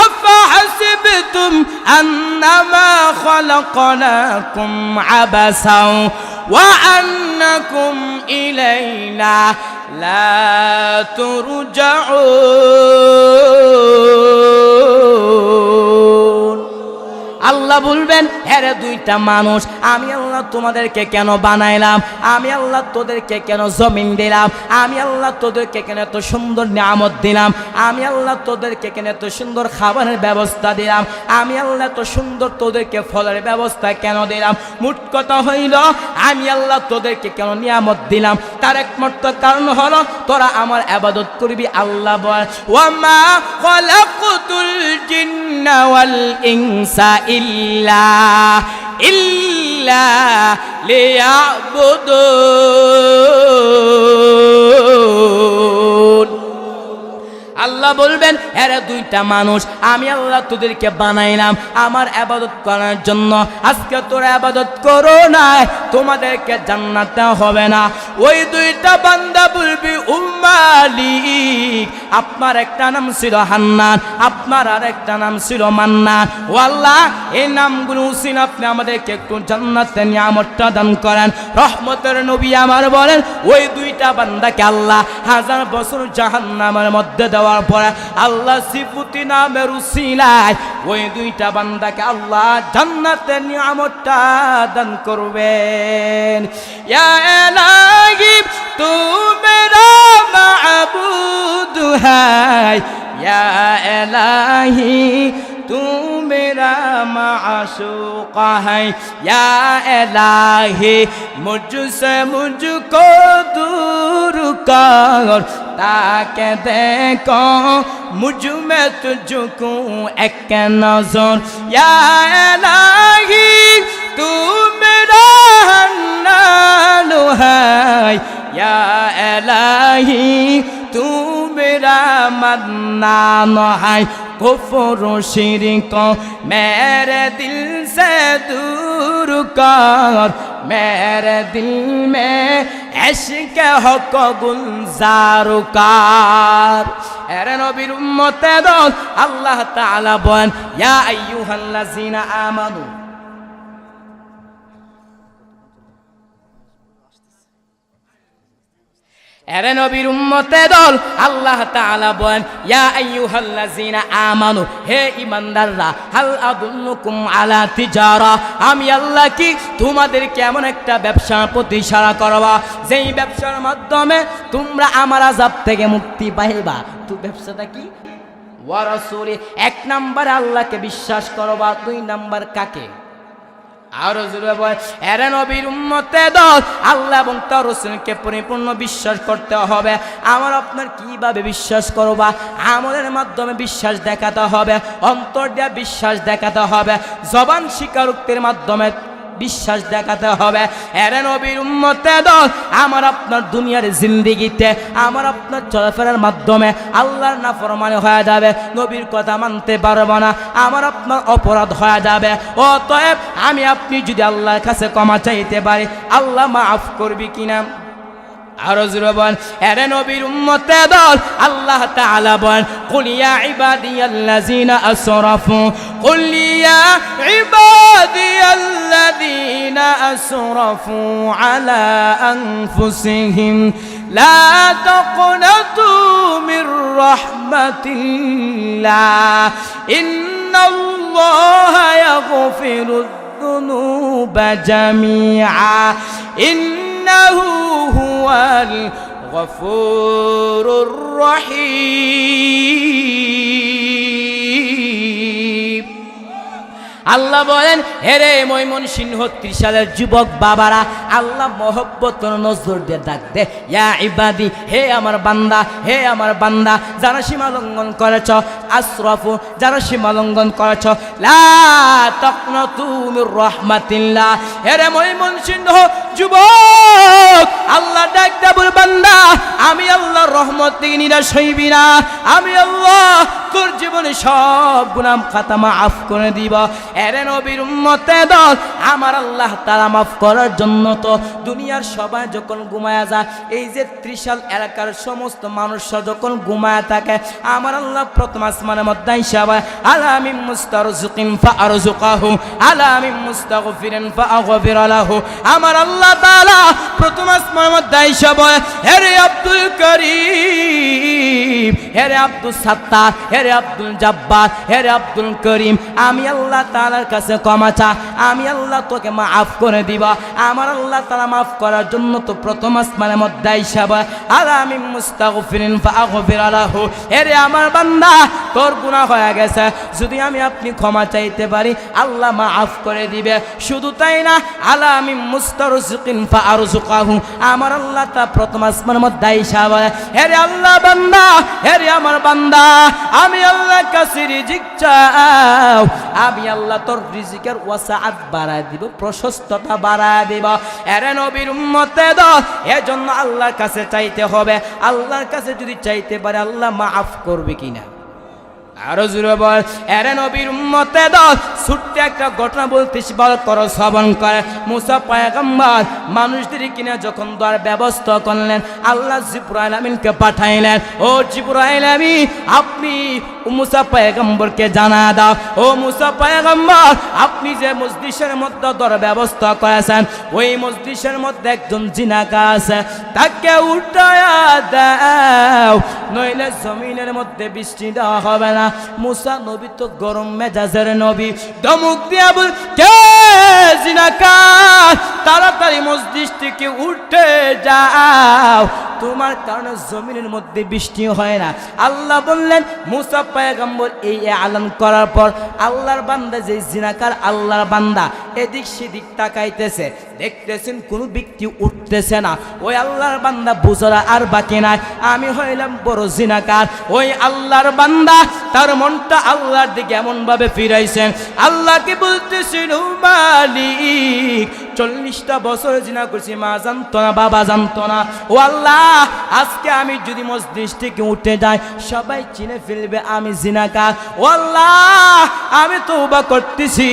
أفحسبتم أنما خلقناكم عبثا وأنكم إلينا لا ترجعون। আল্লাহ বলবেন, হ্যাঁ দুইটা মানুষ আমি আল্লাহ আল্লাহ তোমাদেরকে কেন বানাইলাম, আমি আল্লাহ তোদেরকে কেন জমিন দিলাম, আমি আল্লাহ তোদেরকে কেন এত সুন্দর নিয়ামত দিলাম, আমি আল্লাহ তোদেরকে কেন এত সুন্দর খাবারের ব্যবস্থা দিলাম, আমি আল্লাহ এত সুন্দর তোদেরকে ফলের ব্যবস্থা কেন দিলাম। মোট কথা হইল আমি আল্লাহ তোদেরকে কেন নিয়ামত দিলাম, তার একমাত্র কারণ হলো তোরা আমার ইবাদত করবি। আল্লাহ বল ওয়ামা খালাকুতুল জিন্না ওয়াল ইনসা ইল্লা লিয়াবুদুন। আল্লাহ বলবেন এরা দুইটা মানুষ আমি আল্লাহ তোদেরকে বানাইলাম আমার ইবাদত করার জন্য। আজকে তোরা ইবাদত করো না, তোমাদেরকে জান্নাতে হবে না। ওই দুইটা বান্দা বলবি মালিক, আপনার একটা নাম ছিল হান্নান, আপনার আর একটা নাম ছিল মান্নান। ও আল্লাহ, এই নামগুলো উসিন আপনি আমাদেরকে একটু জান্নাতে নিয়ামতটা দান করেন। রহমতের নবী আমার বলেন ওই দুইটা বান্দাকে আল্লাহ 1000 বছর জাহান্নামের মধ্যে দেওয়ার পরে আল্লাহ সিফুতি নামের উসিলায় ওই দুইটা বান্দাকে আল্লাহ জান্নাতের নিয়ামতটা দান করবেন। ইয়া ইলাহি তু মেরা মাবুদ है, या इलाही तू मेरा माशूक़ है, या इलाही मुझसे मुझको दूर कर ताकि देखो मुझ में तुझको एक नजर, या इलाही तू मेरा हन्नान है, या इलाही तू मेरा मन्नान है। कुफ्र शिरक मेरे दिल से दूर कर, मेरे दिल में इश्क हक गुलजार कर। এরে নবীর উম্মতের আল্লাহ তাআলা বলেন ইয়া আইয়ুহাল্লাযিনা আমানু, এরে নবীর উম্মতের দল আল্লাহ তাআলা বলেন ইয়া আইয়ুহাল্লাযিনা আমানু, হে ঈমানদাররা, হাল আদুল্লুকুম আলা তিজারা, আমি আল্লাহ কি তোমাদেরকে এমন একটা ব্যবসার প্রতি ইশারা করবা যেই ব্যবসার মাধ্যমে তোমরা আমার আযাব থেকে মুক্তি পাইবা। তো ব্যবসাটা কি? ওয়া রাসূলি, 1 নাম্বার আল্লাহকে বিশ্বাস করবা, 2 নাম্বার কাকে? আরো জোরে বল এরে নবীর উম্মতের দল আল্লাহ এবং তার রাসূলকে পরিপূর্ণ বিশ্বাস করতে হবে। আমার আপনার কিভাবে বিশ্বাস করবা? আমলের মাধ্যমে বিশ্বাস দেখাতে হবে, অন্তর দিয়ে বিশ্বাস দেখাতে হবে, জবান স্বীকারোক্তির মাধ্যমে বিশ্বাস দেখাতে হবে। এরে নবীর উম্মতের দল আমার আপনার দুনিয়ার জিন্দেগিতে আমার আপনার চলাফেরার মাধ্যমে আল্লাহর নাফরমানি হয়ে যাবে, নবীর কথা মানতে পারবো না, আমার আপনার অপরাধ হয়ে যাবে। অতএব আমি আপনি যদি আল্লাহর কাছে ক্ষমা চাইতে পারি, আল্লাহ মাফ করবি কিনা? আরো জোরে বল এরে নবীর উম্মতের দল আল্লাহ তাআলা বলেন কুল ইয়া ইবাদিয়াল্লাযিনা আসরাফু, কুল ইয়া ইবাদিয়াল্লাযিনা আসরাফু আলা আনফুসিহিম লা তাকনাতু মির রাহমাতিল্লাহ ইন্নাল্লাহা ইয়াগফিরুয যুনুবা জামিআ ইন্নাহু হুয়াল গফুরুর রহিম। আল্লাহ বলেন হেরে ময়মনসিংহ ত্রিশালের যুবক বাবারা, আল্লাহ মহব্বতের নজর দিয়ে ডাক দে ইয়া ইবাদি, হে আমার বান্দা, হে আমার বান্দা যারা সীমা লঙ্ঘন করেছ, আসরাফু যারা সীমা লঙ্ঘন করেছ, লা তাকনাতু মির রাহমাতিল্লাহ। হেরে ময়মনসিংহ যুবক আল্লাহ ডাক দে বল বান্দা আমি আল্লাহর রহমত থেকে নিরাশ হইবি না, আমি আল্লাহ তোর জীবনে সব গুনাহ খাতা মাফ করে দিব। এরে নবীর উম্মতের দল আমার আল্লাহ তাআলা মাফ করার জন্য তো দুনিয়ার সবাই যখন ঘুমায়া যায়, এই যে ত্রিশাল এলাকার সমস্ত মানুষরা যখন ঘুমায়া থাকে, আমার আল্লাহ প্রথম আসমানের মধ্যে হিসাবে আলামিন মুস্তারজিকিন ফাআরজুকাহু আলামিন মুস্তাগফিরিন ফাআগফির লাহু, আমার আল্লাহ তাআলা প্রথম আসমান আসমানের মধ্যে আইসা বলে, হে রে আব্দুল করিম, হে রে আব্দুল সাত্তার, হে রে আব্দুল জব্বার, হে রে আব্দুল করিম, আমি আল্লাহ তাআলার কাছে ক্ষমা চা, আমি আল্লাহ তোকে মাফ করে দিব। আমার আল্লাহ তাআলা মাফ করার জন্য তো প্রথম আসমানের মধ্যে আইসা বলে, আর আমি মুস্তাগফিরিন ফাগফির লাহু, হে রে আমার বান্দা তোর গুনাহ হয়ে গেছে, যদি আমি আপনি ক্ষমা চাইতে পারি আল্লাহ মাফ করে দিবে। শুধু তাই না, আলা আমি মুস্তারজিকিন ফারজুকাহু, আমার আল্লাহ তা প্রথম আসমানের মধ্যে আইসা বলে, হে রে আল্লাহ বান্দা, হে রে আমার বান্দা, আমি আল্লাহ কাছে রিজিক চাও, আমি আল্লাহ তোর রিজিকের ওয়াসাআত বাড়ায় দিব, প্রশস্ততা বাড়ায় দিব। এরে নবীর উম্মতে দল, এজন্য আল্লাহর কাছে চাইতে হবে। আল্লাহর কাছে যদি চাইতে পারে আল্লাহ মাফ করবে কিনা? আরো জোরে বল, এরে নবীর উম্মতে দল, ছোট্ট একটা ঘটনা বলতেছি, বল করো শ্রবণ করে। মুসা পয়গম্বর মানুষদের কিনা যখন দোয়ার ব্যবস্থা করলেন, আল্লাহ জিবরাইল আমিনকে পাঠাইলেন, ও জিবরাইল আমিন আপনি মুসা পয়গম্বরকে জানা দাও, ও মুসা পয়গম্বর আপনি যে মজলিসের মধ্যে দোয়ার ব্যবস্থা করেছেন, ওই মজলিসের মধ্যে একজন জিনাকার আছে, তাকে উঠায়া দাও, নইলে জমিনের মধ্যে বৃষ্টি দেওয়া হবে না। মুসা নবী তো গরম মেজাজের নবী, ধমক দিয়া বল, কে জিনাকার, তাড়াতাড়ি মসজিদ থেকে উঠে যাও, তোমার কারণে জমিনের মধ্যে বৃষ্টি হয় না। আল্লাহ বললেন, মুসা পয়গম্বর এই আলান করার পর আল্লাহর বান্দা যে জিনাকার, আল্লাহর বান্দা এদিক সেদিক তাকাইতেছে, দেখতেছেন কোন ব্যক্তি উঠতেছে না। ওই আল্লাহর বান্দা বুঝরা আর বাকি নাই, আমি হইলাম বড় জিনাকার। ওই আল্লাহর বান্দা তার মনটা আল্লাহর দিকে এমন ভাবে ফিরাইছেন, আল্লাহকে বলতেছেন, ও মালিক 40টা বছর জিনা করছি, মা জানতো না, বাবা জানতো না, ও আল্লাহ আজকে আমি যদি মসজিদ থেকে উঠে যাই সবাই চিনে ফেলবে আমি জিনাকার। ও আল্লাহ আমি তওবা করতেছি,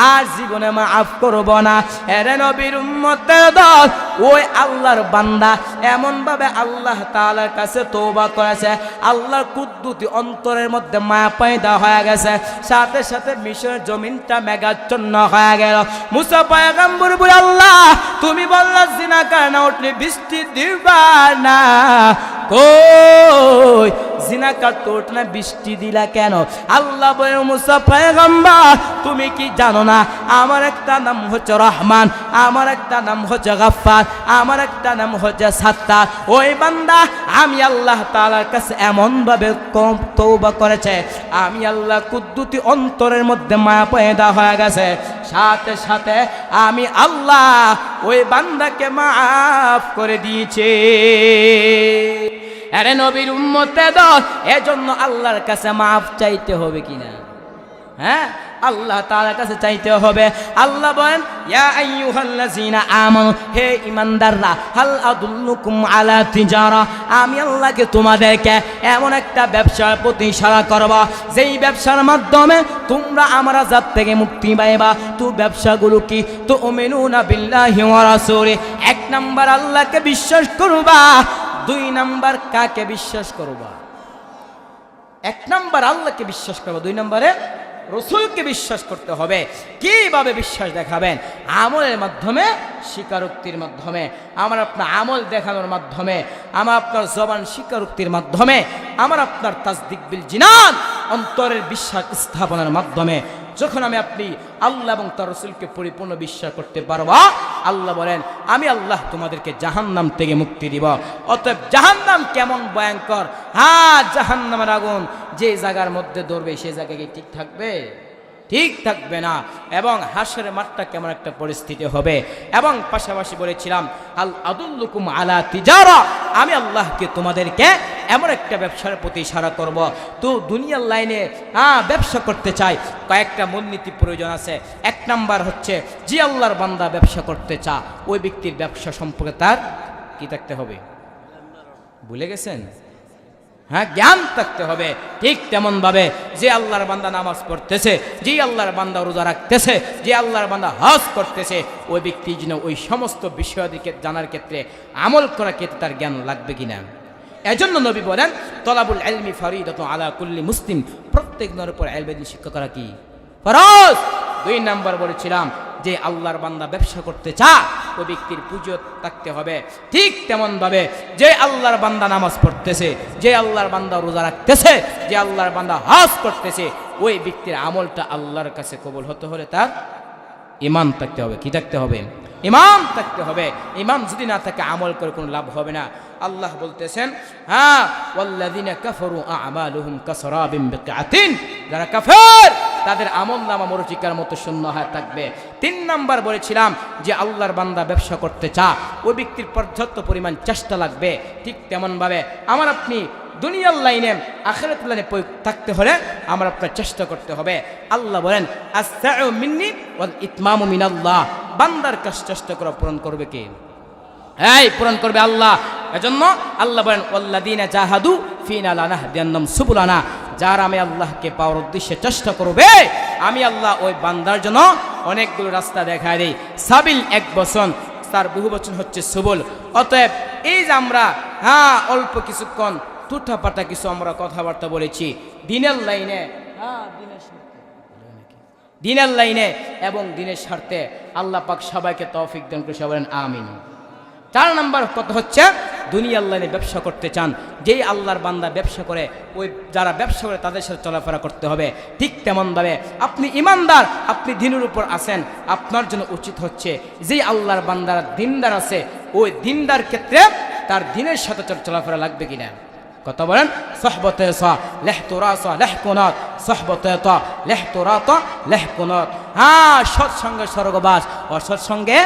আর জীবনে মাফ করব না। এরে নবীর উম্মতের দল, ওই আল্লাহর বান্দা এমন ভাবে আল্লাহ তাআলার কাছে তওবা করেছে, আল্লাহর কুদরতি অন্তরের মধ্যে মায়া পয়দা হয়ে গেছে, সাথে সাথে মিশরের জমিনটা মেঘাচ্ছন্ন হয়ে গেল। মুসা পয়গম্বর বলে, আল্লাহ তুমি বললা জিনাকার না উঠলে বৃষ্টি দিবা না, কই জিনাকার তো উঠ না, বৃষ্টি দিলা কেন? আল্লাহ বলে, মুসা পয়গম্বর তুমি কি জানো না, আমার একটা নাম হচ্ছে রহমান, আমার একটা নাম হচ্ছে গফফার, আমার একটা নাম হচ্ছে সাত্তার। ওই বান্দা আমি আল্লাহ তাআলার কাছে এমন ভাবে তওবা করেছে, আমি আল্লাহ কুদরতি অন্তরের মধ্যে মায়া পয়দা হয়ে গেছে, সাথে সাথে আমি আল্লাহ ওই বান্দাকে মাফ করে দিয়েছে। আরে নবীর উম্মতে দল, এজন্য আল্লাহর কাছে মাফ চাইতে হবে কিনা? হ্যাঁ, আল্লাহ তাআলার কাছে চাইতে হবে। আল্লাহ বলেন, ইয়া আইয়ুহাল্লাযীনা আমানু, হে ঈমানদাররা, হাল আদুল্লুকুম আলা তিজারা, আমি আল্লাহকে তোমাদেরকে এমন একটা ব্যবসার প্রতি ইশারা করব, যেই ব্যবসার মাধ্যমে তোমরা আমার আযাব থেকে মুক্তি পাইবা। তো ব্যবসাগুলো কি? তুমিনুনা বিল্লাহি ওয়া রাসূলি, 1 নাম্বার আল্লাহকে বিশ্বাস করবা, 2 নাম্বার কাকে বিশ্বাস করবা? 1 নাম্বার আল্লাহকে বিশ্বাস করবা, 2 নম্বরে রসুলকে বিশ্বাস করতে হবে। কিভাবে বিশ্বাস দেখাবেন? আমলের মাধ্যমে, স্বীকারোক্তির মাধ্যমে, আমার আপনার আমল দেখানোর মাধ্যমে, আমার আপনার জবান স্বীকারোক্তির মাধ্যমে, আমার আপনার তাসদিক বিল জিনান অন্তরের বিশ্বাস স্থাপনের মাধ্যমে। যখন আমি আপনি আল্লাহ এবং তার রসুলকে পরিপূর্ণ বিশ্বাস করতে পারবো, আল্লাহ বলেন আমি আল্লাহ তোমাদেরকে জাহান্নাম থেকে মুক্তি দিব। অতএব জাহান্নাম কেমন ভয়ঙ্কর! হ্যাঁ, জাহান্নামের আগুন যে জায়গার মধ্যে ধরবে সে জায়গায় কি ঠিক থাকবে? ঠিক থাকবে না। এবং হাসরের মাঠটা কেমন একটা পরিস্থিতি হবে। এবং পাশাপাশি বলেছিলাম, আল আদুল্লুকুম আলা তিজারা, আমি আল্লাহকে তোমাদেরকে এমন একটা ব্যবসার প্রতি ইশারা করব। তো দুনিয়ার লাইনে ব্যবসা করতে চাই, কয়েকটা মূলনীতি প্রয়োজন আছে। 1 নাম্বার হচ্ছে, যে আল্লাহর বান্দা ব্যবসা করতে চা, ওই ব্যক্তির ব্যবসা সম্পর্কে তার কি থাকতে হবে? ভুলে গেছেন? হ্যাঁ, জ্ঞান থাকতে হবে। ঠিক তেমন ভাবে যে আল্লাহর বান্দা নামাজ পড়তেছে, যে আল্লাহর বান্দা রোজা রাখতেছে, যে আল্লাহর বান্দা হজ করতেছে, ওই ব্যক্তি যেন ওই সমস্ত বিষয়াদিকে জানার ক্ষেত্রে, আমল করার ক্ষেত্রে তার জ্ঞান লাগবে কিনা। এজন্য নবী বলেন, তলাবুল ইলমি ফরিদাতুন আলা কুল্লি মুসলিম, প্রত্যেক নরের উপর ইলমের শিক্ষা করা কি ফরজ। 2 নাম্বার বলেছিলাম, যে আল্লাহর বান্দা ব্যবসা করতে চা ওই ব্যক্তির পুজো থাকতে হবে। ঠিক তেমনভাবে যে আল্লাহর বান্দা নামাজ পড়তেছে, যে আল্লাহর বান্দা রোজা রাখতেছে, যে আল্লাহর বান্দা হজ করতেছে, ওই ব্যক্তির আমলটা আল্লাহর কাছে কবুল হতে হলে তার ঈমান থাকতে হবে। কি থাকতে হবে? ঈমান থাকতে হবে। ঈমান যদি না থাকে আমল করে কোনো লাভ হবে না। আল্লাহ বলতেছেন, হ্যাঁ, ওয়াল্লাযিনা কাফারু আ'মালুহুম কাসরাবিন বিকআতিন, যারা কাফের তাদের আমলনামা মরুচিকার মতো শূন্য হয়ে থাকবে। 3 নাম্বার বলেছিলাম যে আল্লাহর বান্দা ব্যবসা করতে চা ওই ব্যক্তির পর্যাপ্ত পরিমাণ চেষ্টা লাগবে। ঠিক তেমনভাবে আমার আপনি দুনিয়ার লাইনে আখিরাতের লাইনে থাকতে হলে আমার আপনার চেষ্টা করতে হবে। আল্লাহ বলেন, আস-সা'উ মিন্নি ওয়াল ইতমামু মিনাল্লাহ, বান্দার কাজ চেষ্টা করে পূরণ করবে কে? এই পূরণ করবে আল্লাহ। এজন্য আল্লাহ বলেন, ওয়াল্লাযিনা জাহাদু ফিনা লানাহদিয়ান্নাহুম সুবুলানা, যারা আমি আল্লাহকে পাওয়ার উদ্দেশ্যে চেষ্টা করবে আমি আল্লাহ ওই বান্দার জন্য অনেকগুলো রাস্তা দেখায় দেই। সাবিল এক বচন, তার বহু বচন হচ্ছে সুবুল। অতএব এই যে আমরা অল্প কিছুক্ষণ টুটাপাটা কিছু আমরা কথাবার্তা বলেছি দিনের লাইনে, দিনের লাইনে এবং দিনের স্বার্থে, আল্লাহ পাক সবাইকে তৌফিক দান করে বলেন আমিন। 4 নাম্বার কথা হচ্ছে দুনিয়ার লাইনে ব্যবসা করতে চান, যেই আল্লাহর বান্দা ব্যবসা করে ওই যারা ব্যবসা করে তাদের সাথে চলাফেরা করতে হবে। ঠিক তেমনভাবে আপনি ইমানদার, আপনি দিনের উপর আছেন, আপনার জন্য উচিত হচ্ছে যেই আল্লাহর বান্দারা দিনদার আছে ওই দিনদার ক্ষেত্রে তার দিনের সাথে চলাফেরা লাগবে কিনা কথা বলেন। সহবতে সা লেহতুরাসা লেহকুনাত, সহবতে তা লেহতুরাতা লেহকুনাত। সৎসঙ্গে স্বর্গবাস, অসৎসঙ্গে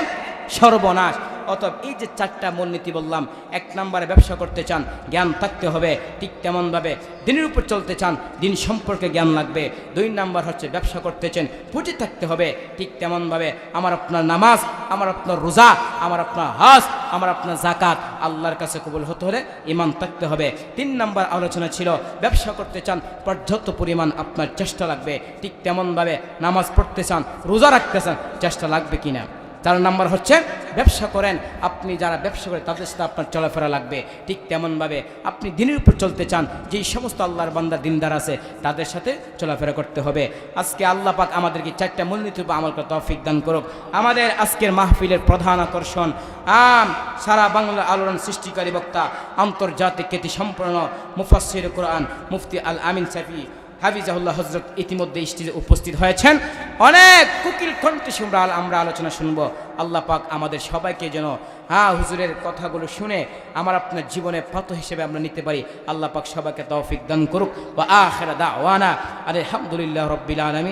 সর্বনাশ। অতএব এই যে 4টা মূলনীতি বললাম, 1 নম্বরে ব্যবসা করতে চান জ্ঞান থাকতে হবে, ঠিক তেমনভাবে দিনের উপর চলতে চান দিন সম্পর্কে জ্ঞান লাগবে। 2 নাম্বার হচ্ছে ব্যবসা করতে চান পুঁজি থাকতে হবে, ঠিক তেমনভাবে আমার আপনার নামাজ, আমার আপনার রোজা, আমার আপনার হজ, আমার আপনার যাকাত আল্লাহর কাছে কবুল হতে হলে ঈমান থাকতে হবে। 3 নাম্বার আলোচনা ছিল ব্যবসা করতে চান পর্যাপ্ত পরিমাণ আপনার চেষ্টা লাগবে, ঠিক তেমনভাবে নামাজ পড়তে চান রোজা রাখতে চান চেষ্টা লাগবে কিনা। 4 নাম্বার হচ্ছে ব্যবসা করেন, আপনি যারা ব্যবসা করে তাদের সাথে আপনার চলাফেরা লাগবে, ঠিক তেমনভাবে আপনি দিনের উপর চলতে চান যেই সমস্ত আল্লাহর বান্দা দিনদার আছে তাদের সাথে চলাফেরা করতে হবে। আজকে আল্লাহ পাক আমাদেরকে 4টা মূলনীতির উপর আমল করার তৌফিক দান করুক। আমাদের আজকের মাহফিলের প্রধান আকর্ষণ সারা বাংলার আলোড়ন সৃষ্টিকারী বক্তা, আন্তর্জাতিক খ্যাতি সম্পন্ন মুফাসসির কোরআন মুফতি আল আমিন সাইফি হাফিজাহুল্লাহ হযরত ইতিমধ্যে স্টেজে উপস্থিত হয়েছেন। অনেক কুকিল কণ্ঠে আমরা আলোচনা শুনব। আল্লাহ পাক আমাদের সবাইকে যেন হুজুরের কথাগুলো শুনে আমার আপনার জীবনে পথ হিসেবে আমরা নিতে পারি। আল্লাহ পাক সবাইকে তৌফিক দান করুক। ওয়া আখিরা দাওয়ানা আলহামদুলিল্লাহ রাব্বিল আলামিন।